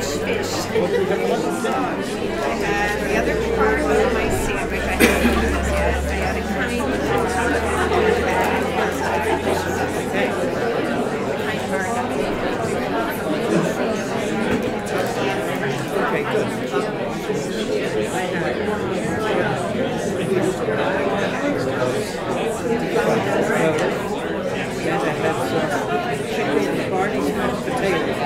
fish. I had the other part of my sandwich. I had a kind Okay, good. Then I had some chicken, barney, mashed potatoes.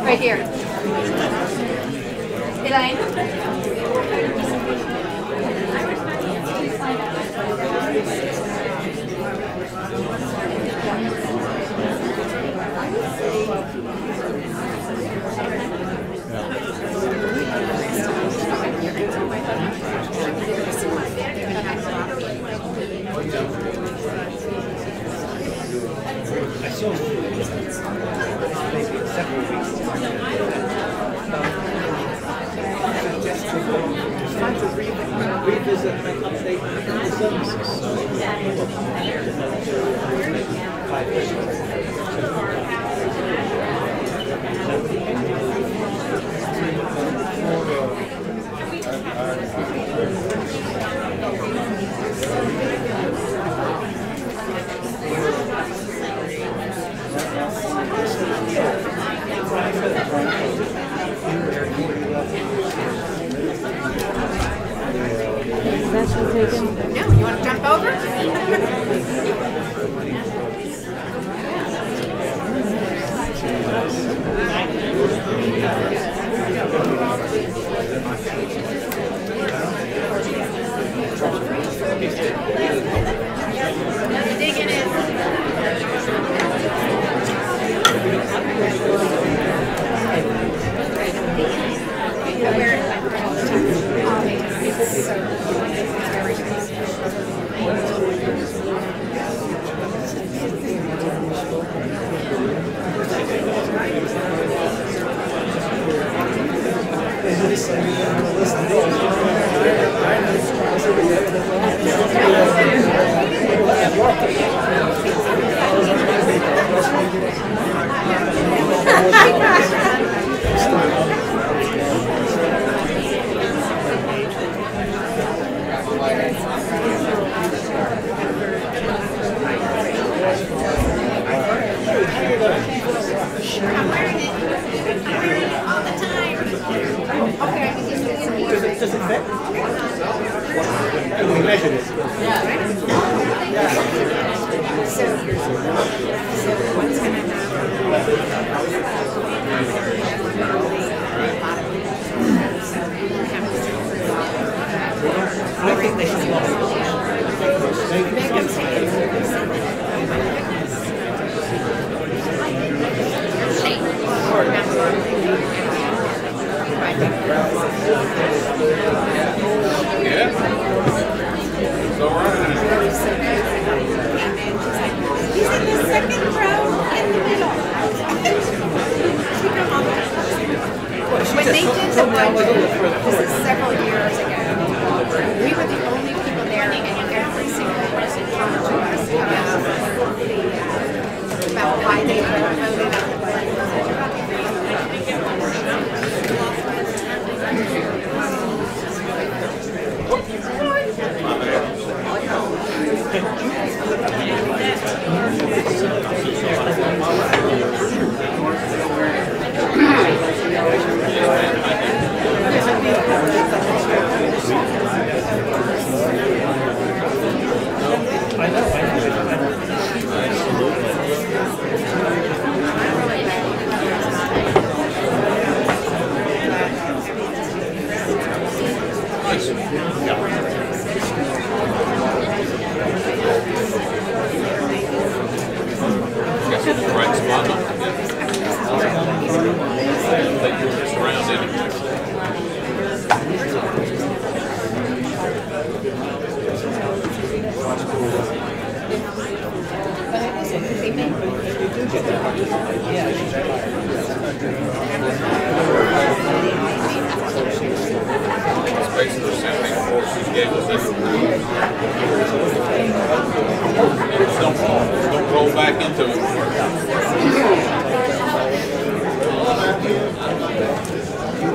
Right here. Elaine? I saw maybe several weeks trying to revisit and update the services. 5 years ago. No, you want to jump over? Digging in. Does it fit? Can we measure this? So what's going to I think they should love He's in the second row in the middle. the budget, this is several years ago. We were the only people there, and every single person talked to us about why they voted on the budget. Don't roll back into it.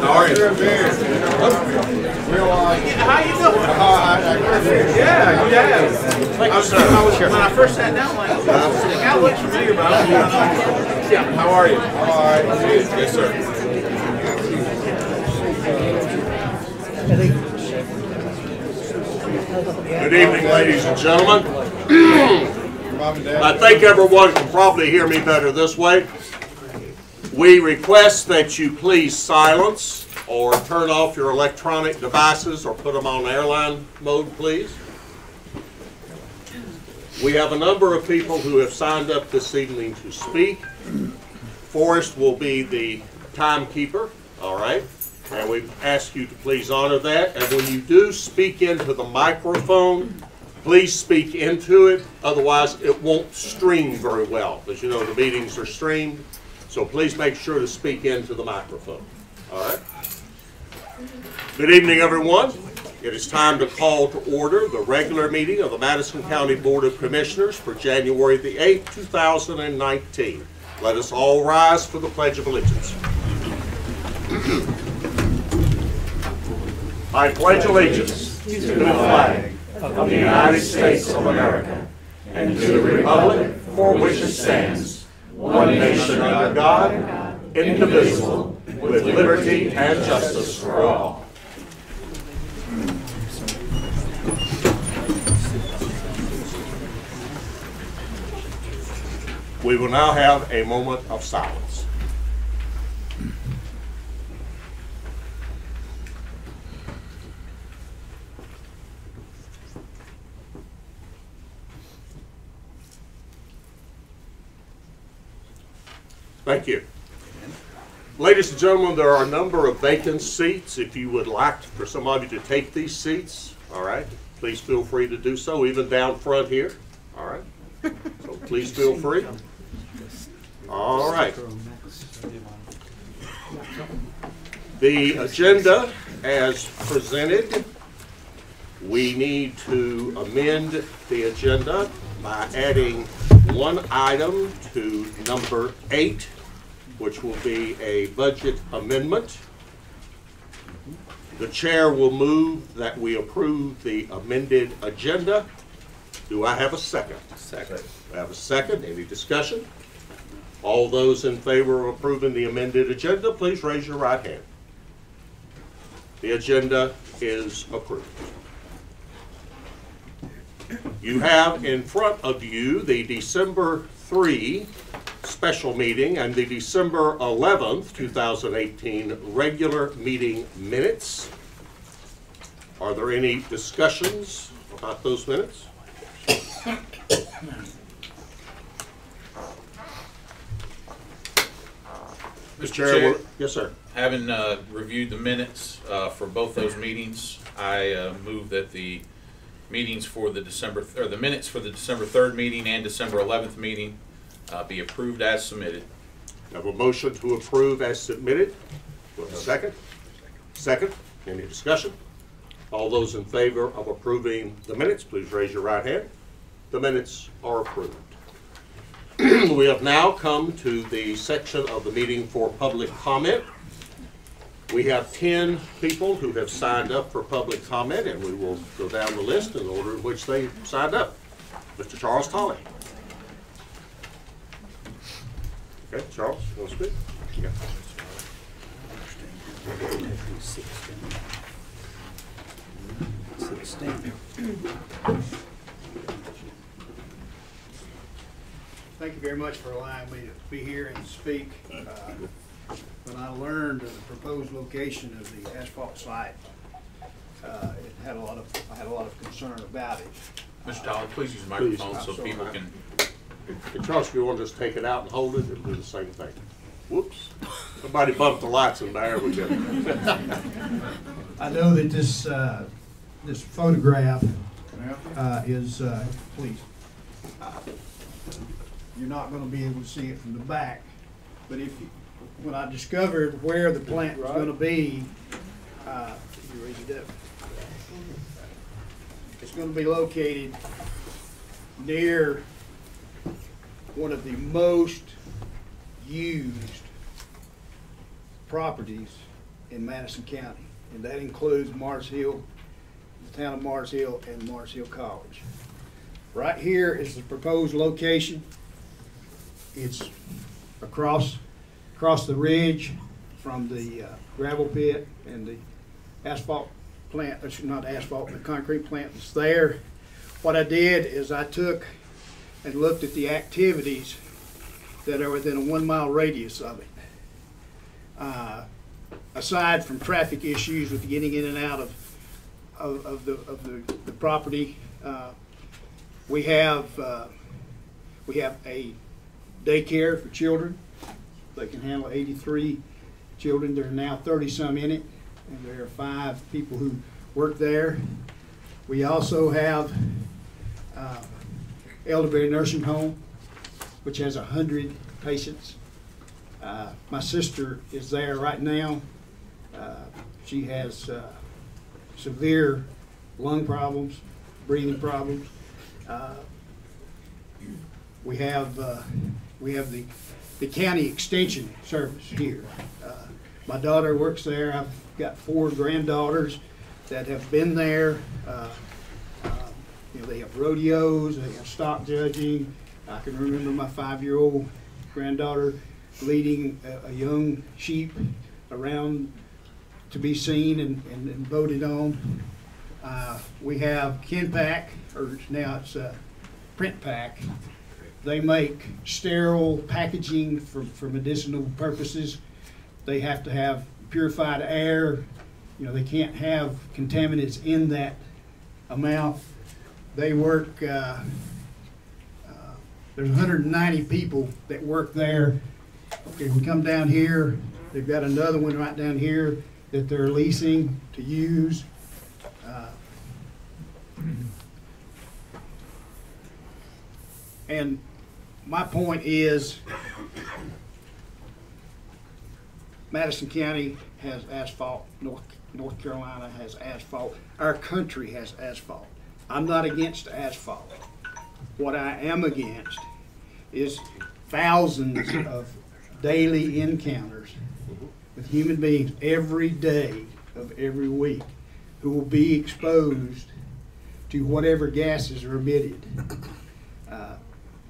How are you? How you doing? Yeah, you have. When I first sat down, like, the guy looks familiar, but I don't know. Yeah. How are you? All right. Yes, sir. Good evening, ladies and gentlemen. I think everyone can probably hear me better this way. We request that you please silence or turn off your electronic devices or put them on airline mode, please. We have a number of people who have signed up this evening to speak. Forrest will be the timekeeper, all right? And we ask you to please honor that. And when you do speak into the microphone, please speak into it. Otherwise, it won't stream very well. As you know, the meetings are streamed. So please make sure to speak into the microphone. All right? Good evening, everyone. It is time to call to order the regular meeting of the Madison County Board of Commissioners for January the 8th, 2019. Let us all rise for the Pledge of Allegiance. I pledge allegiance to the flag of the United States of America and to the republic for which it stands, one nation under God, indivisible, with liberty and justice for all. We will now have a moment of silence. Thank you. Ladies and gentlemen, there are a number of vacant seats. If you would like for some of you to take these seats, all right, please feel free to do so, even down front here, all right? So please feel free. All right. The agenda as presented, we need to amend the agenda by adding one item to number 8, which will be a budget amendment. The chair will move that we approve the amended agenda. Do I have a second? Second. I have a second. Any discussion? All those in favor of approving the amended agenda, please raise your right hand. The agenda is approved. You have in front of you the December 3 special meeting and the December 11th, 2018 regular meeting minutes. Are there any discussions about those minutes? Mr. Chair, yes, sir. Having reviewed the minutes for both those meetings, I move that the meetings for the the minutes for the December 3rd meeting and December 11th meeting be approved as submitted. I have a motion to approve as submitted. With a second? Second. Any discussion? All those in favor of approving the minutes, please raise your right hand. The minutes are approved. We have now come to the section of the meeting for public comment. We have 10 people who have signed up for public comment, and we will go down the list in the order in which they signed up. Mr. Charles Tolley. Okay, Charles, you want to speak? Yeah. Thank you very much for allowing me to be here and speak. When I learned of the proposed location of the asphalt site, I had a lot of concern about it. Mr. Tyler, please use the microphone so Sorry. people can. And Charles, if you want to just take it out and hold it, it'll do the same thing. Whoops. Somebody bumped the lights in there. We go. I know that this photograph is, please, you're not going to be able to see it from the back, but when I discovered where the plant was going to be, you raise it up. It's going to be located near one of the most used properties in Madison County, and that includes Mars Hill, the town of Mars Hill, and Mars Hill College. Right here is the proposed location. It's across the ridge from the gravel pit and the asphalt plant, not asphalt, the concrete plant that's there. What I did is I took and looked at the activities that are within a 1 mile radius of it. Aside from traffic issues with getting in and out of the property, we have a daycare for children. They can handle 83 children. There are now 30 some in it, and there are 5 people who work there. We also have Elderberry Nursing Home, which has 100 patients. My sister is there right now. She has severe lung problems, breathing problems. We have the county extension service here. My daughter works there. I've got 4 granddaughters that have been there. You know, they have rodeos, they have stock judging. I can remember my 5-year-old granddaughter leading a young sheep around to be seen and voted on. We have Kenpack, or now it's Print Pack. They make sterile packaging for medicinal purposes. They have to have purified air. You know, they can't have contaminants in that amount. They work, there's 190 people that work there. Okay, we come down here, they've got another one right down here that they're leasing to use. And my point is, Madison County has asphalt, North Carolina has asphalt, our country has asphalt. I'm not against asphalt. What I am against is thousands of daily encounters with human beings every day of every week who will be exposed to whatever gases are emitted.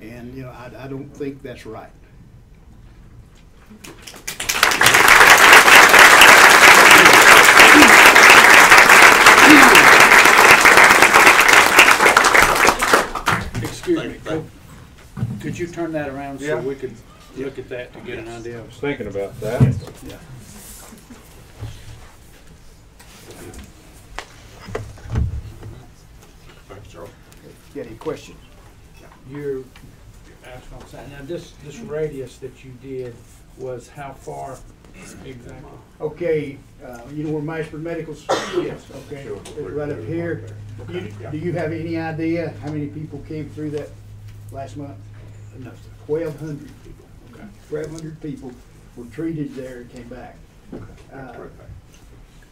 And you know, I don't think that's right. Excuse me, could you turn that around so we could look at that to get an idea? I was thinking about that. Yeah. Thanks, Charles. Got any questions? You're asphalt site. Now this radius that you did was how far exactly? Okay, you know where Maisford Medical's? Yes. Okay, it's right up here. Do you have any idea how many people came through that last month? No, sir. 1,200 people. Okay. 1,200 people were treated there and came back.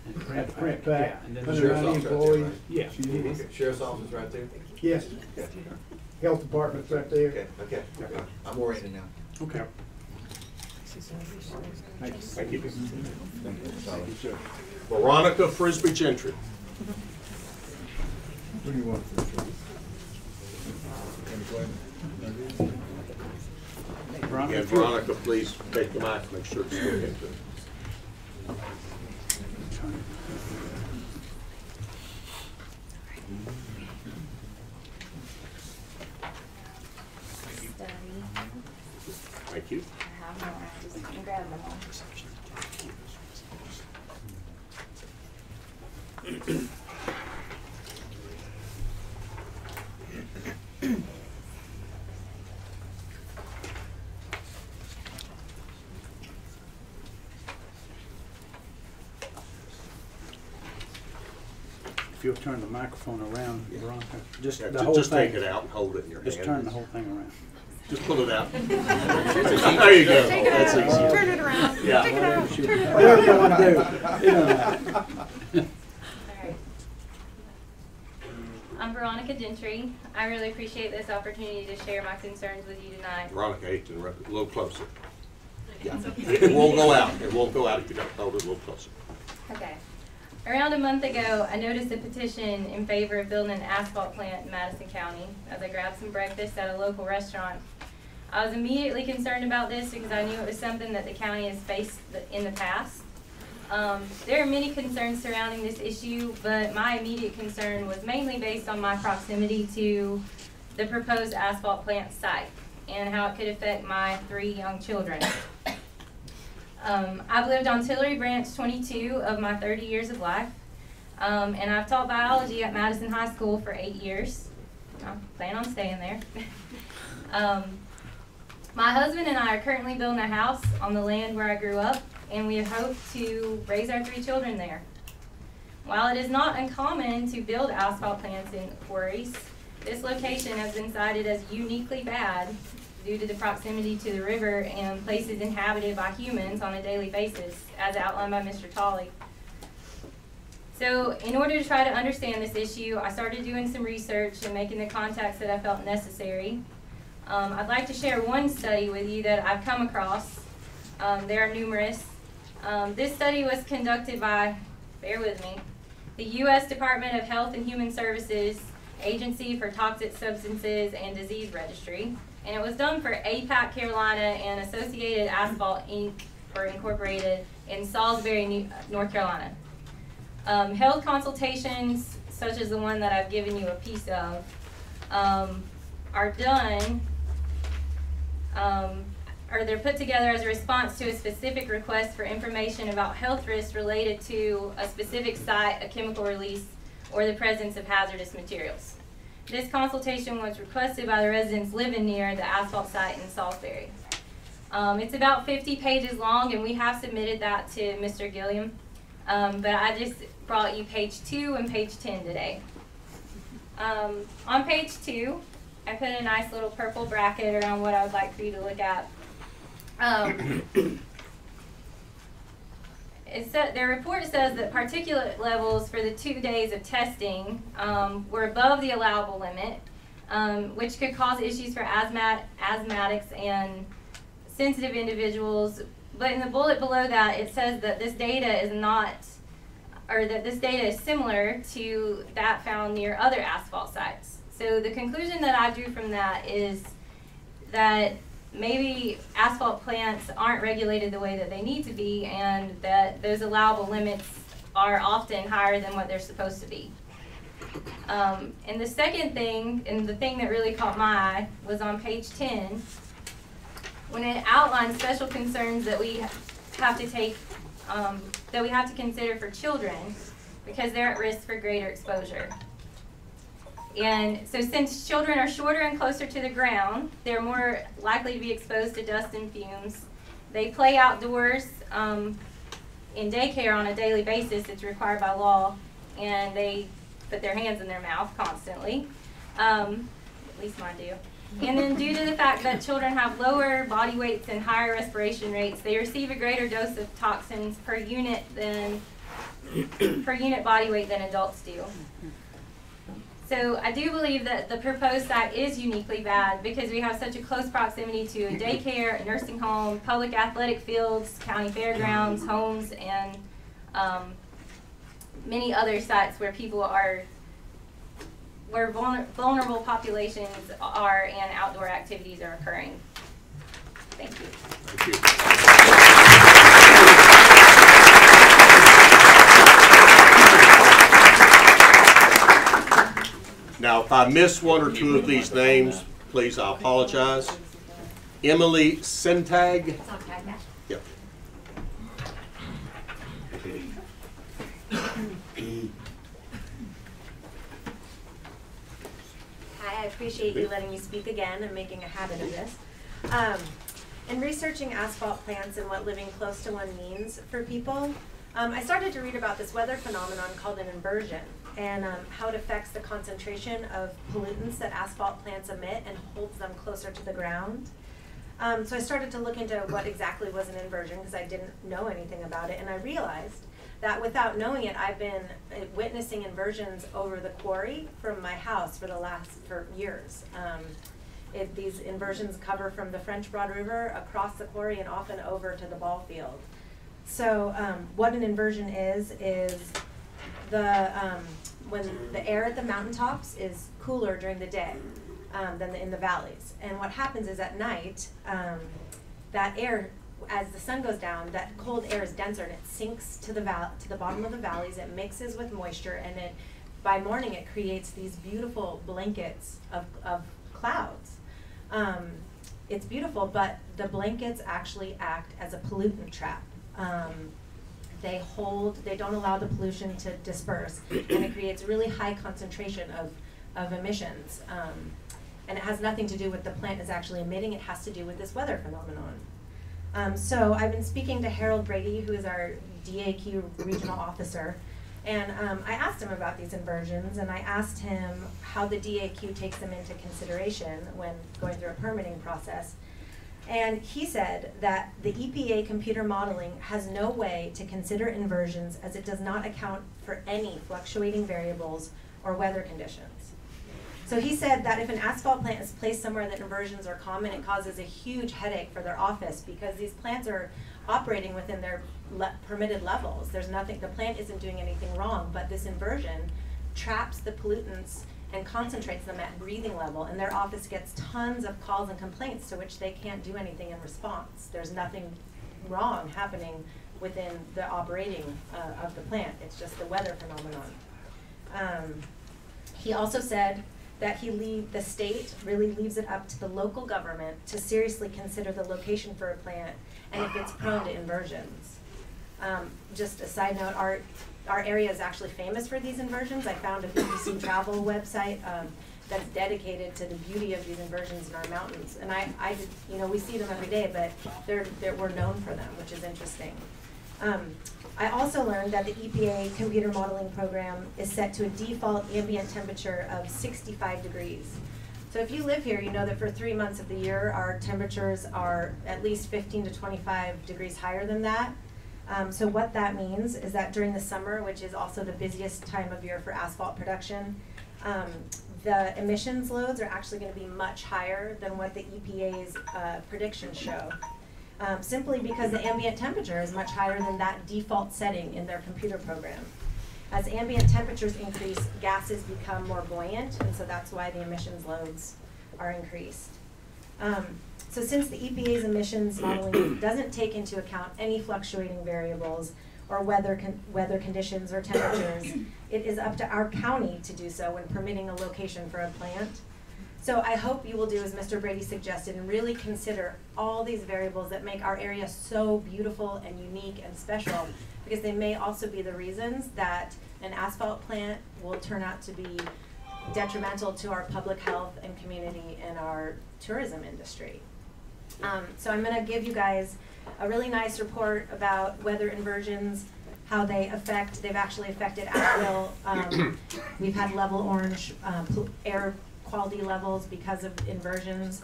And print pack, yeah, and then the 190 employees. Yeah. Okay, Sheriff's office right there? Yes, health department's right there. Okay, I'm oriented now. Okay. Thank you. Veronica Frisbee Gentry. What do you want? Again, Veronica, please take the mic, make sure it's spoken to. Thank you. I have more. Just grab them all. If you'll turn the microphone around, Veronica, just Yeah, the whole just thing. take it out and hold it in your hand. Just turn the whole thing around. Just pull it out. There you go. Take it That's out, easy. turn it around, Yeah. take it out, turn it around. Whatever you want to do. It don't matter. Alright. I'm Veronica Gentry. I really appreciate this opportunity to share my concerns with you tonight. Veronica, a little closer. Yeah. It won't go out. It won't go out if you don't hold it a little closer. Okay. Around a month ago, I noticed a petition in favor of building an asphalt plant in Madison County as I grabbed some breakfast at a local restaurant. I was immediately concerned about this because I knew it was something that the county has faced in the past. There are many concerns surrounding this issue, but my immediate concern was mainly based on my proximity to the proposed asphalt plant site and how it could affect my 3 young children. I've lived on Tillery Branch 22 of my 30 years of life, and I've taught biology at Madison High School for 8 years. I plan on staying there. My husband and I are currently building a house on the land where I grew up, and we hope to raise our 3 children there. While it is not uncommon to build asphalt plants in quarries, this location has been cited as uniquely bad due to the proximity to the river and places inhabited by humans on a daily basis, as outlined by Mr. Tolley. So in order to try to understand this issue, I started doing some research and making the contacts that I felt necessary. I'd like to share one study with you that I've come across. There are numerous. This study was conducted by, bear with me, the U.S. Department of Health and Human Services, Agency for Toxic Substances and Disease Registry. And it was done for APAC Carolina and Associated Asphalt Inc. or Incorporated in Salisbury, North Carolina. Health consultations, such as the one that I've given you a piece of, are done, or they're put together as a response to a specific request for information about health risks related to a specific site, a chemical release, or the presence of hazardous materials. This consultation was requested by the residents living near the asphalt site in Salisbury. It's about 50 pages long, and we have submitted that to Mr. Gilliam, but I just brought you page 2 and page 10 today. On page 2, I put a nice little purple bracket around what I would like for you to look at. Their report says that particulate levels for the 2 days of testing were above the allowable limit, which could cause issues for asthmatics and sensitive individuals. But in the bullet below that, it says that this data is not, or that this data is similar to that found near other asphalt sites. So the conclusion that I drew from that is that maybe asphalt plants aren't regulated the way that they need to be, and that those allowable limits are often higher than what they're supposed to be. And the second thing, and the thing that really caught my eye, was on page 10, when it outlines special concerns that we have to take, that we have to consider for children, because they're at risk for greater exposure. And so since children are shorter and closer to the ground, they're more likely to be exposed to dust and fumes. They play outdoors in daycare on a daily basis. It's required by law, and they put their hands in their mouth constantly. At least mine do. And then due to the fact that children have lower body weights and higher respiration rates, they receive a greater dose of toxins per unit than per unit body weight than adults do. So I do believe that the proposed site is uniquely bad because we have such a close proximity to a daycare, a nursing home, public athletic fields, county fairgrounds, homes, and many other sites where people are, where vulnerable populations are and outdoor activities are occurring. Thank you. Thank you. Now, if I miss one or two of these names, please, I apologize. Emily Sentag. Yep. Hi, I appreciate you letting me speak again and making a habit of this. In researching asphalt plants and what living close to one means for people, I started to read about this weather phenomenon called an inversion, and how it affects the concentration of pollutants that asphalt plants emit and holds them closer to the ground. So I started to look into what exactly was an inversion because I didn't know anything about it, and I realized that without knowing it, I've been witnessing inversions over the quarry from my house for years. These inversions cover from the French Broad River across the quarry and often over to the ball field. So what an inversion is when the air at the mountaintops is cooler during the day than in the valleys. And what happens is at night, that air, as the sun goes down, that cold air is denser and it sinks to the bottom of the valleys. It mixes with moisture, and by morning it creates these beautiful blankets of clouds. It's beautiful, but the blankets actually act as a pollutant trap. They don't allow the pollution to disperse, and it creates really high concentration of emissions. And it has nothing to do with the plant is actually emitting, it has to do with this weather phenomenon. So I've been speaking to Harold Brady, who is our DAQ regional officer, and I asked him about these inversions, and I asked him how the DAQ takes them into consideration when going through a permitting process. And he said that the EPA computer modeling has no way to consider inversions as it does not account for any fluctuating variables or weather conditions. So he said that if an asphalt plant is placed somewhere that inversions are common, it causes a huge headache for their office because these plants are operating within their permitted levels. There's nothing, the plant isn't doing anything wrong, but this inversion traps the pollutants and concentrates them at breathing level, and their office gets tons of calls and complaints to which they can't do anything in response. There's nothing wrong happening within the operating of the plant. It's just the weather phenomenon. He also said that the state really leaves it up to the local government to seriously consider the location for a plant and if it's prone to inversions. Just a side note, our area is actually famous for these inversions. I found a BBC travel website that's dedicated to the beauty of these inversions in our mountains. And we see them every day, but we're known for them, which is interesting. I also learned that the EPA computer modeling program is set to a default ambient temperature of 65 degrees. So if you live here, you know that for 3 months of the year, our temperatures are at least 15 to 25 degrees higher than that. So what that means is that during the summer, which is also the busiest time of year for asphalt production, the emissions loads are actually going to be much higher than what the EPA's predictions show. Simply because the ambient temperature is much higher than that default setting in their computer program. As ambient temperatures increase, gases become more buoyant, and so that's why the emissions loads are increased. So since the EPA's emissions modeling doesn't take into account any fluctuating variables or weather conditions or temperatures, it is up to our county to do so when permitting a location for a plant. So I hope you will do as Mr. Brady suggested and really consider all these variables that make our area so beautiful and unique and special, because they may also be the reasons that an asphalt plant will turn out to be detrimental to our public health and community and our tourism industry. So I'm going to give you guys a really nice report about weather inversions, how they've actually affected Asheville. We've had level orange air quality levels because of inversions.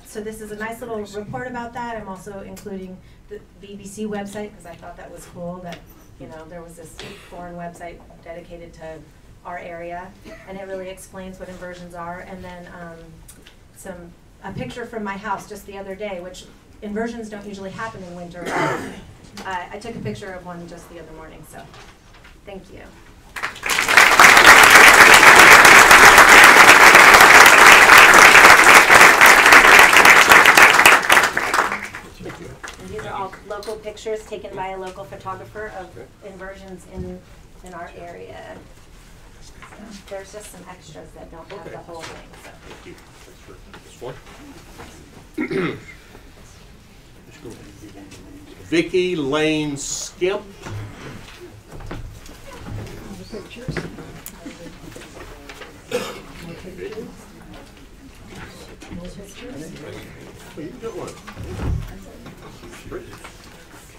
So this is a nice little report about that. I'm also including the BBC website because I thought that was cool that You know, there was this foreign website dedicated to our area, and it really explains what inversions are. And then a picture from my house just the other day, which inversions don't usually happen in winter. I took a picture of one just the other morning, so thank you. And these are all local pictures taken by a local photographer of inversions in our area. So there's just some extras that don't have the whole thing. So. Thank you. Thanks for this one. Vicky Lane Skimp.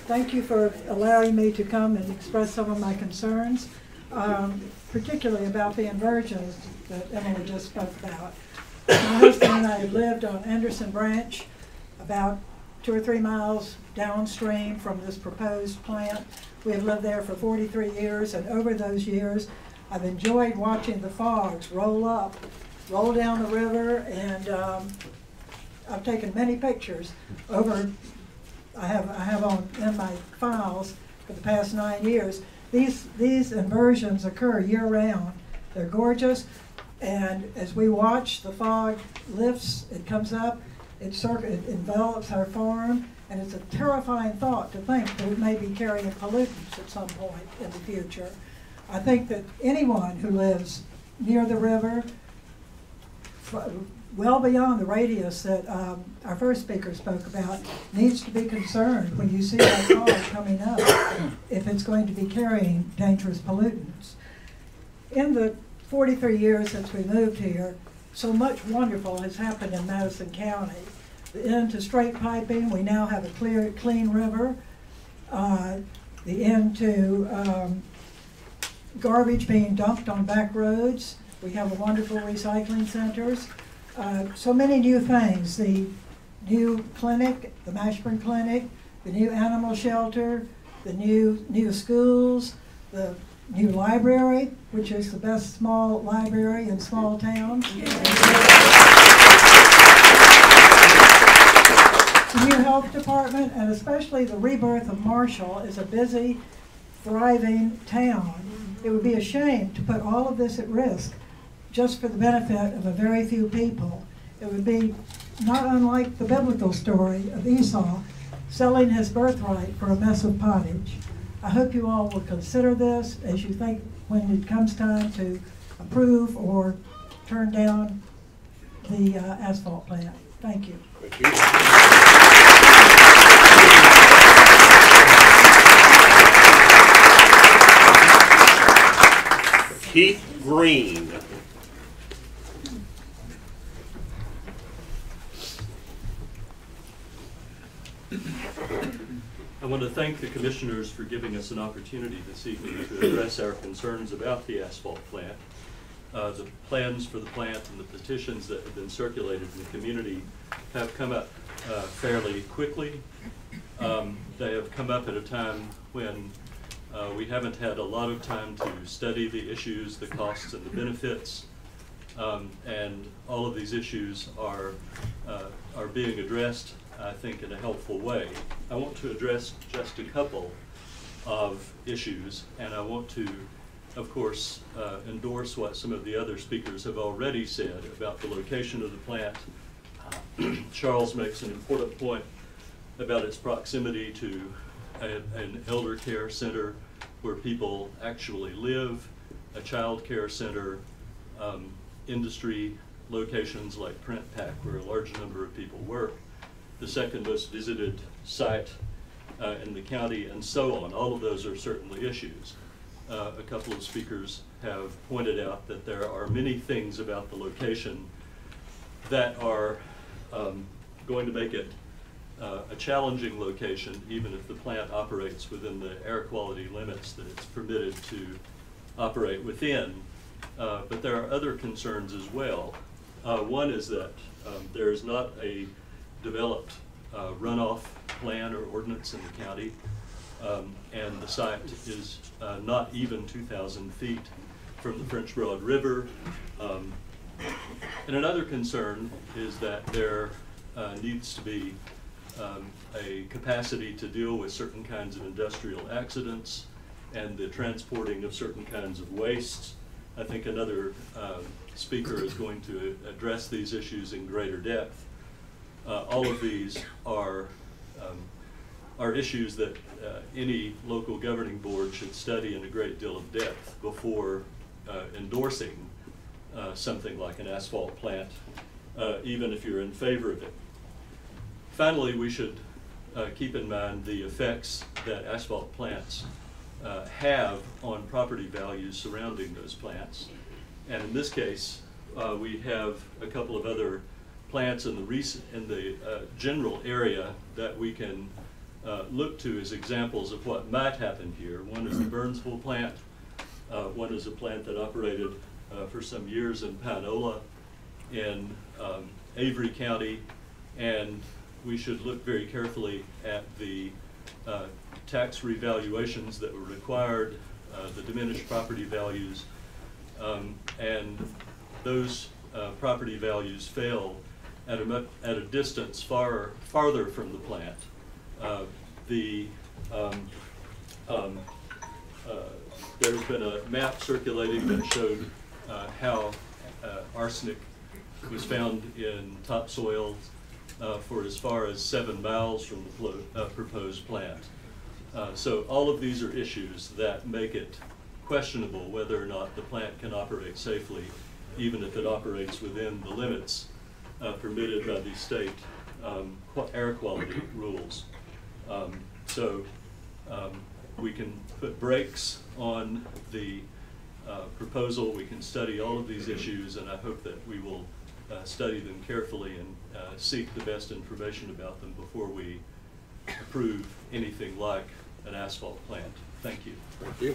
Thank you for allowing me to come and express some of my concerns, particularly about the inversions that Emily just spoke about. My husband and I lived on Anderson Branch, about 2 or 3 miles downstream from this proposed plant. We have lived there for 43 years, and over those years, I've enjoyed watching the fogs roll down the river, and I've taken many pictures over. I have in my files for the past 9 years. These inversions occur year-round. They're gorgeous, and as we watch, the fog lifts, it comes up, it envelops our farm, and it's a terrifying thought to think that it may be carrying pollutants at some point in the future. I think that anyone who lives near the river, well beyond the radius that our first speaker spoke about, needs to be concerned when you see that fog coming up if it's going to be carrying dangerous pollutants. In the 43 years since we moved here, so much wonderful has happened in Madison County. The end to straight piping, we now have a clean river. The end to garbage being dumped on back roads. We have wonderful recycling centers. So many new things. The new clinic, the Mashburn Clinic, the new animal shelter, the new schools, the new library, which is the best small library in small towns. The new health department, and especially the rebirth of Marshall, is a busy, thriving town. It would be a shame to put all of this at risk just for the benefit of a very few people. It would be not unlike the biblical story of Esau selling his birthright for a mess of pottage. I hope you all will consider this as you think when it comes time to approve or turn down the asphalt plant. Thank you. Thank you. Keith Green. I want to thank the commissioners for giving us an opportunity this evening to address our concerns about the asphalt plant. The plans for the plant and the petitions that have been circulated in the community have come up fairly quickly. They have come up at a time when we haven't had a lot of time to study the issues, the costs and the benefits, and all of these issues are being addressed, I think, in a helpful way. I want to address just a couple of issues, and I want to, of course, endorse what some of the other speakers have already said about the location of the plant. Charles makes an important point about its proximity to an elder care center where people actually live, a child care center, industry locations like Print Pack where a large number of people work, the second most visited site in the county, and so on. All of those are certainly issues. A couple of speakers have pointed out that there are many things about the location that are going to make it a challenging location, even if the plant operates within the air quality limits that it's permitted to operate within. But there are other concerns as well. One is that there is not a developed runoff plan or ordinance in the county. and the site is not even 2,000 feet from the French Broad River. And another concern is that there needs to be a capacity to deal with certain kinds of industrial accidents and the transporting of certain kinds of wastes. I think another speaker is going to address these issues in greater depth. All of these are issues that any local governing board should study in a great deal of depth before endorsing something like an asphalt plant, even if you're in favor of it. Finally, we should keep in mind the effects that asphalt plants have on property values surrounding those plants. And in this case, we have a couple of other plants in the general area that we can look to as examples of what might happen here. One is the Burnsville plant. One is a plant that operated for some years in Pinola in Avery County, and we should look very carefully at the tax revaluations that were required, the diminished property values, and those property values fell at a distance farther from the plant. There's been a map circulating that showed how arsenic was found in topsoil for as far as 7 miles from the proposed plant. So all of these are issues that make it questionable whether or not the plant can operate safely, even if it operates within the limits permitted by the state air quality rules. We can put brakes on the proposal. We can study all of these issues, and I hope that we will study them carefully and seek the best information about them before we approve anything like an asphalt plant. Thank you. Thank you.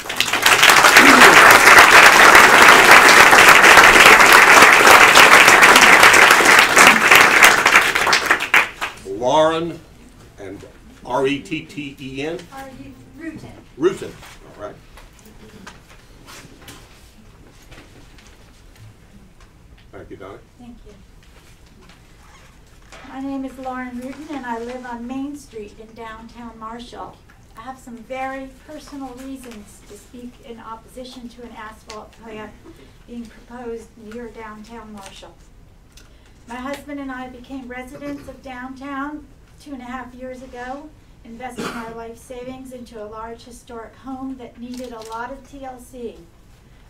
Lauren, and R-E-T-T-E-N? Rutin. Rutin, all right. Thank you, Donnie. Thank you. My name is Lauren Rutin, and I live on Main Street in downtown Marshall. I have some very personal reasons to speak in opposition to an asphalt plant being proposed near downtown Marshall. My husband and I became residents of downtown 2.5 years ago, investing our life savings into a large historic home that needed a lot of TLC.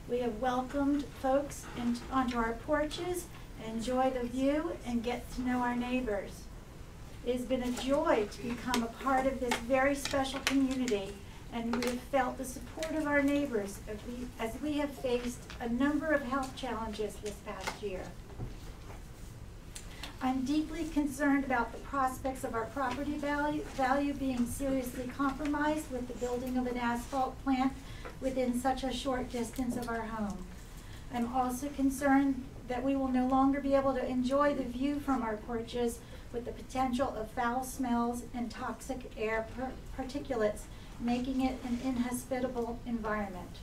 We have welcomed folks onto our porches, enjoy the view, and get to know our neighbors. It has been a joy to become a part of this very special community, and we have felt the support of our neighbors as we have faced a number of health challenges this past year. I'm deeply concerned about the prospects of our property value being seriously compromised with the building of an asphalt plant within such a short distance of our home. I'm also concerned that we will no longer be able to enjoy the view from our porches with the potential of foul smells and toxic air particulates, making it an inhospitable environment.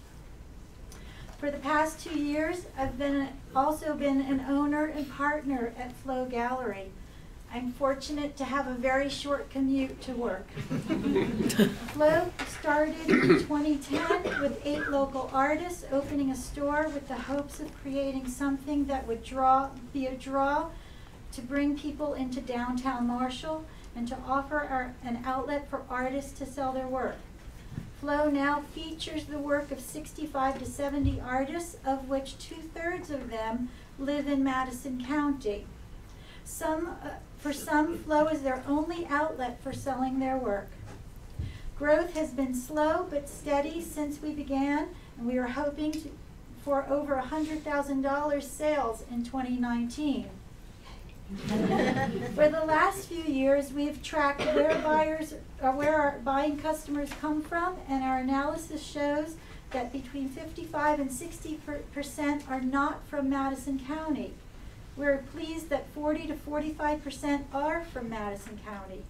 For the past 2 years, I've also been an owner and partner at Flow Gallery. I'm fortunate to have a very short commute to work. Flow started in 2010 with 8 local artists opening a store with the hopes of creating something that would be a draw to bring people into downtown Marshall and to offer an outlet for artists to sell their work. Flow now features the work of 65 to 70 artists, of which 2/3 of them live in Madison County. For some, Flow is their only outlet for selling their work. Growth has been slow but steady since we began, and we are hoping for over $100,000 sales in 2019. For the last few years, we have tracked where our buying customers come from, and our analysis shows that between 55 and 60% are not from Madison County. We're pleased that 40 to 45% are from Madison County.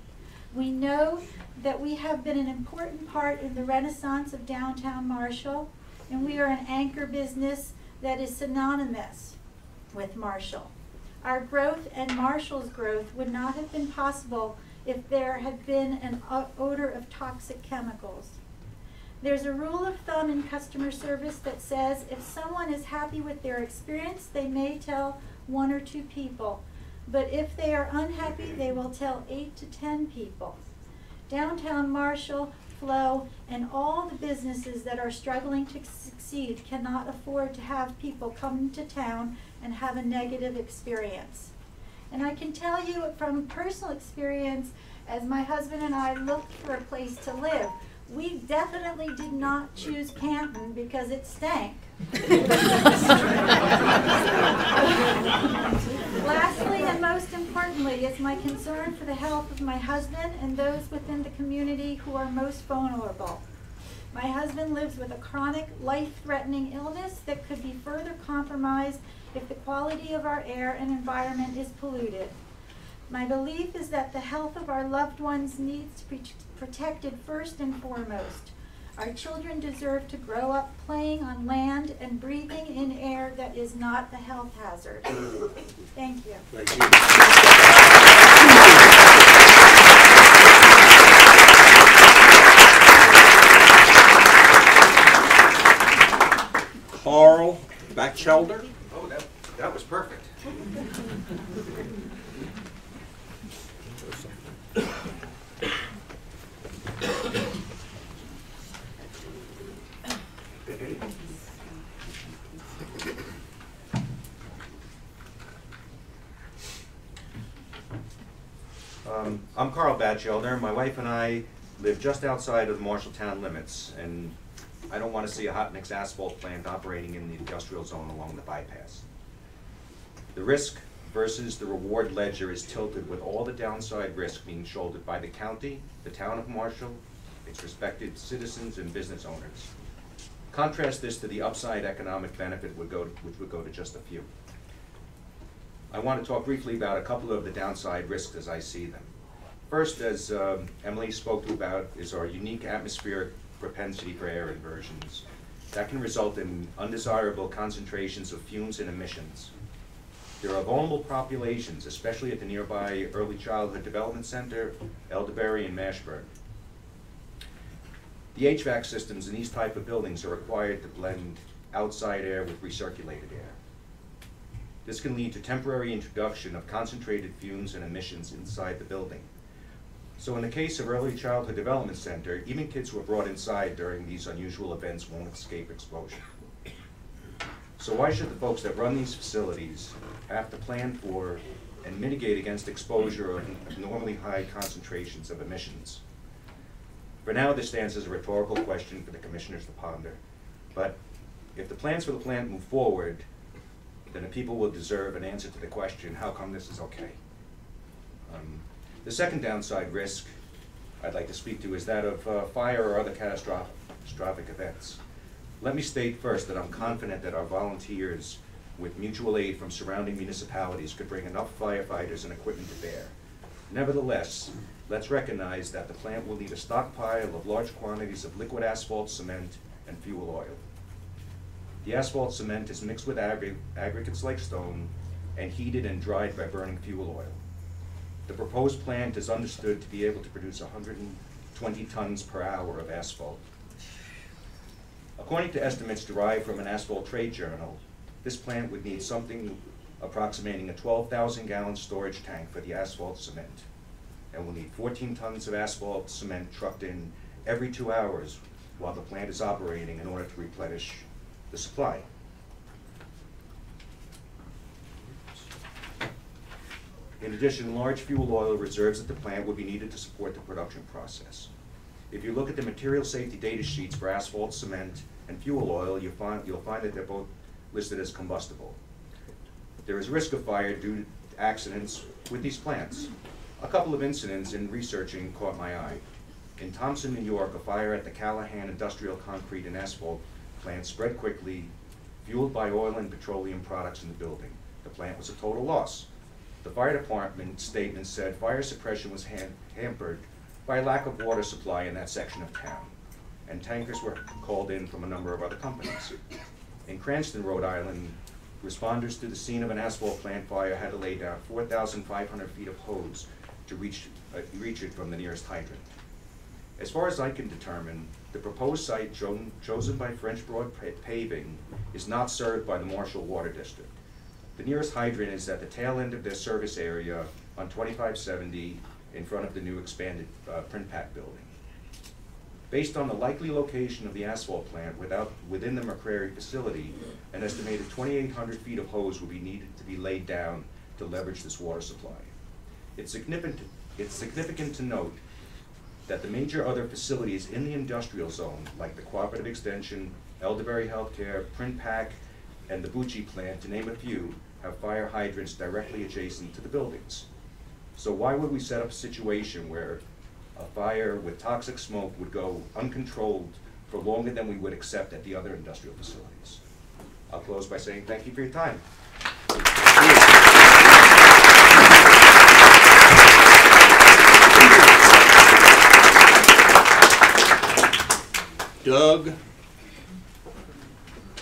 We know that we have been an important part in the renaissance of downtown Marshall, and we are an anchor business that is synonymous with Marshall. Our growth and Marshall's growth would not have been possible if there had been an odor of toxic chemicals. There's a rule of thumb in customer service that says if someone is happy with their experience, they may tell 1 or 2 people. But if they are unhappy, they will tell 8 to 10 people. Downtown Marshall, Flow, and all the businesses that are struggling to succeed cannot afford to have people come into town and have a negative experience. And I can tell you from personal experience, as my husband and I looked for a place to live, we definitely did not choose Canton because it stank. Lastly, and most importantly, is my concern for the health of my husband and those within the community who are most vulnerable. My husband lives with a chronic, life-threatening illness that could be further compromised if the quality of our air and environment is polluted. My belief is that the health of our loved ones needs to be protected first and foremost. Our children deserve to grow up playing on land and breathing in air that is not a health hazard. Thank you. Thank you. Carl Batchelder. Oh, that was perfect. I'm Carl Batchelder. My wife and I live just outside of the Marshalltown limits, and I don't want to see a hot mix asphalt plant operating in the industrial zone along the bypass. The risk versus the reward ledger is tilted with all the downside risk being shouldered by the county, the town of Marshall, its respected citizens and business owners. Contrast this to the upside economic benefit which would go to just a few. I want to talk briefly about a couple of the downside risks as I see them. First, as Emily spoke to about, is our unique atmospheric propensity for air inversions. That can result in undesirable concentrations of fumes and emissions. There are vulnerable populations, especially at the nearby Early Childhood Development Center, Elderberry, and Mashburn. The HVAC systems in these type of buildings are required to blend outside air with recirculated air. This can lead to temporary introduction of concentrated fumes and emissions inside the building. So in the case of Early Childhood Development Center, even kids who are brought inside during these unusual events won't escape exposure. So why should the folks that run these facilities have to plan for and mitigate against exposure of abnormally high concentrations of emissions? For now, this stands as a rhetorical question for the commissioners to ponder. But if the plans for the plant move forward, then the people will deserve an answer to the question, how come this is okay? The second downside risk I'd like to speak to is that of fire or other catastrophic events. Let me state first that I'm confident that our volunteers with mutual aid from surrounding municipalities could bring enough firefighters and equipment to bear. Nevertheless, let's recognize that the plant will need a stockpile of large quantities of liquid asphalt cement and fuel oil. The asphalt cement is mixed with aggregates like stone and heated and dried by burning fuel oil. The proposed plant is understood to be able to produce 120 tons per hour of asphalt. According to estimates derived from an asphalt trade journal, this plant would need something approximating a 12,000-gallon storage tank for the asphalt cement, and will need 14 tons of asphalt cement trucked in every 2 hours while the plant is operating in order to replenish the supply. In addition, large fuel oil reserves at the plant would be needed to support the production process. If you look at the material safety data sheets for asphalt, cement, and fuel oil, you'll find that they're both listed as combustible. There is risk of fire due to accidents with these plants. A couple of incidents in researching caught my eye. In Thompson, New York, a fire at the Callahan Industrial Concrete and Asphalt plant spread quickly, fueled by oil and petroleum products in the building. The plant was a total loss. The fire department statement said fire suppression was hampered by lack of water supply in that section of town, and tankers were called in from a number of other companies. In Cranston, Rhode Island, responders to the scene of an asphalt plant fire had to lay down 4,500 feet of hose to reach it from the nearest hydrant. As far as I can determine, the proposed site chosen by French Broad Paving is not served by the Marshall Water District. The nearest hydrant is at the tail end of their service area on 2570 in front of the new expanded print pack building. Based on the likely location of the asphalt plant within the McCrary facility, an estimated 2,800 feet of hose will be needed to be laid down to leverage this water supply. It's significant to note that the major other facilities in the industrial zone, like the Cooperative Extension, Elderberry Healthcare, Print Pack, and the Bucci plant, to name a few, have fire hydrants directly adjacent to the buildings. So why would we set up a situation where a fire with toxic smoke would go uncontrolled for longer than we would accept at the other industrial facilities? I'll close by saying thank you for your time. Doug,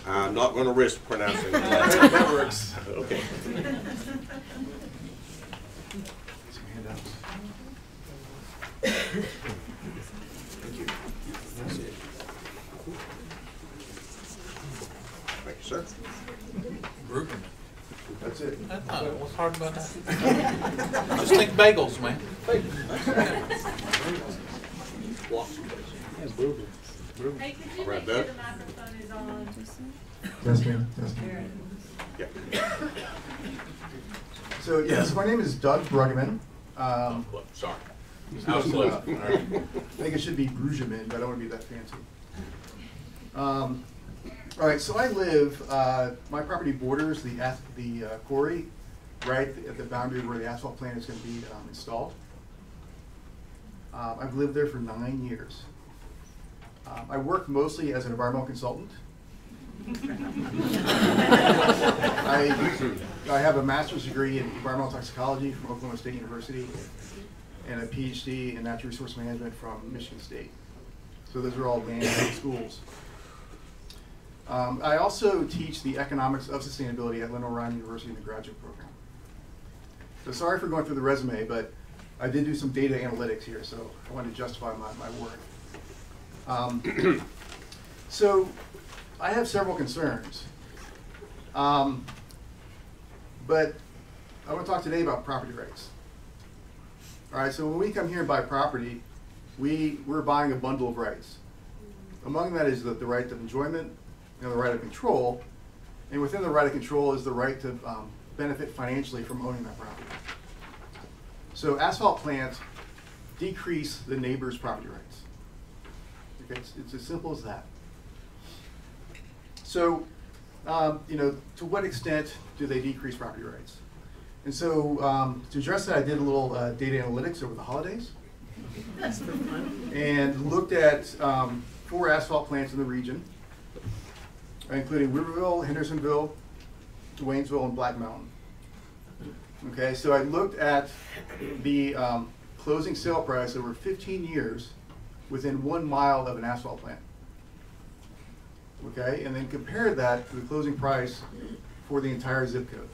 I'm not going to risk pronouncing the last name. That works. Okay. Some handouts. Thank you. That's it. Thank you, sir. Grouping. That's it. What's hard about that? Just think bagels, man. Hey, could you Right, make sure Doug? the microphone is on? Yes, ma'am. Yes, ma'am. Yeah. So, yes, my name is Doug Bruggeman. Sorry. I was close. I think it should be Brugeman, but I don't want to be that fancy. All right, so I live, my property borders the quarry, right at the boundary where the asphalt plant is going to be installed. I've lived there for 9 years. I work mostly as an environmental consultant. I have a master's degree in environmental toxicology from Oklahoma State University and a PhD in natural resource management from Michigan State. So those are all land-based schools. I also teach the economics of sustainability at Lynn Ryan University in the graduate program. So sorry for going through the resume, but I did do some data analytics here, so I wanted to justify my work. So I have several concerns, but I want to talk today about property rights. All right, so when we come here and buy property, we're buying a bundle of rights. Among that is the right of enjoyment and the right of control, and within the right of control is the right to benefit financially from owning that property. So asphalt plants decrease the neighbor's property rights. Okay, it's as simple as that. So, to what extent do they decrease property rights? And so, to address that, I did a little data analytics over the holidays. That's for fun. And looked at 4 asphalt plants in the region, including Riverville, Hendersonville, Waynesville, and Black Mountain. Okay, so I looked at the closing sale price over 15 years within 1 mile of an asphalt plant. Okay, and then compared that to the closing price for the entire zip code.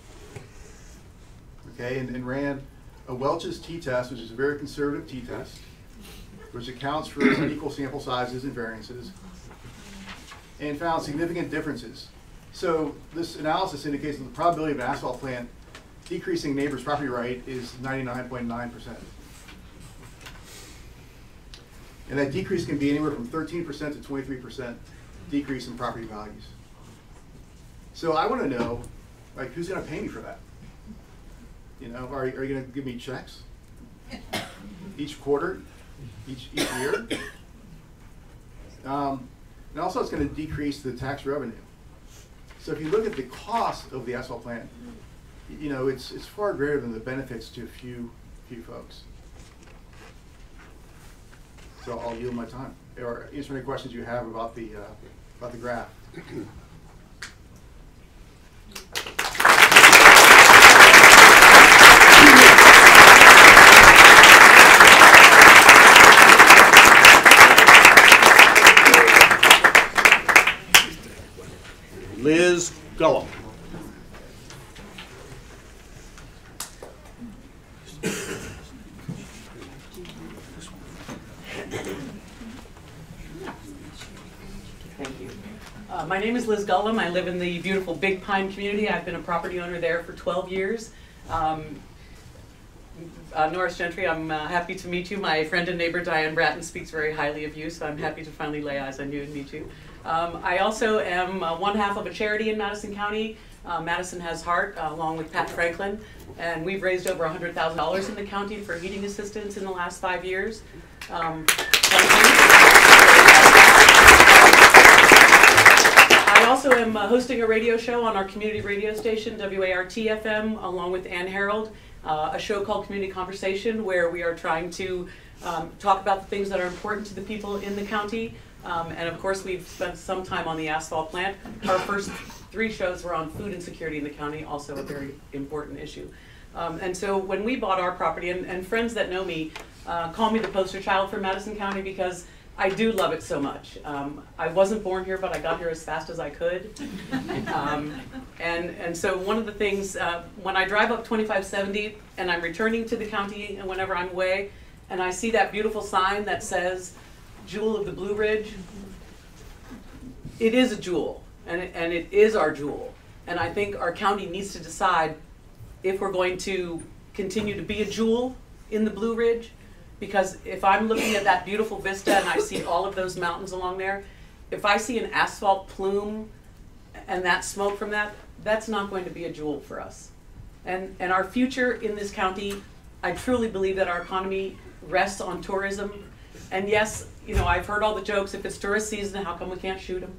Okay, and ran a Welch's t-test, which is a very conservative t-test, which accounts for unequal sample sizes and variances, and found significant differences. So this analysis indicates that the probability of an asphalt plant decreasing neighbor's property right is 99.9%. And that decrease can be anywhere from 13% to 23% decrease in property values. So I want to know, like, who's going to pay me for that? You know, are you going to give me checks each quarter, each year? And also, it's going to decrease the tax revenue. So if you look at the cost of the asphalt plant, you know, it's far greater than the benefits to a few folks. So I'll yield my time, or answer any questions you have about the graph. Gullum. Thank you. My name is Liz Gullum. I live in the beautiful Big Pine community. I've been a property owner there for 12 years. Norris Gentry, I'm happy to meet you. My friend and neighbor Diane Bratton speaks very highly of you, so I'm happy to finally lay eyes on you and meet you. I also am one half of a charity in Madison County. Madison Has Heart, along with Pat Franklin, and we've raised over $100,000 in the county for heating assistance in the last 5 years. Thank you. I also am hosting a radio show on our community radio station, WART-FM, along with Ann Harold, a show called Community Conversation, where we are trying to talk about the things that are important to the people in the county. And of course, we've spent some time on the asphalt plant. Our first 3 shows were on food insecurity in the county, also a very important issue. And so when we bought our property, and friends that know me call me the poster child for Madison County because I do love it so much. I wasn't born here, but I got here as fast as I could. And so one of the things, when I drive up 2570 and I'm returning to the county and whenever I'm away, and I see that beautiful sign that says, Jewel of the Blue Ridge, it is a jewel, and it is our jewel. And I think our county needs to decide if we're going to continue to be a jewel in the Blue Ridge, because if I'm looking at that beautiful vista and I see all of those mountains along there, if I see an asphalt plume and that smoke from that, that's not going to be a jewel for us. And our future in this county, I truly believe that our economy rests on tourism. And yes, you know, I've heard all the jokes, if it's tourist season, how come we can't shoot them?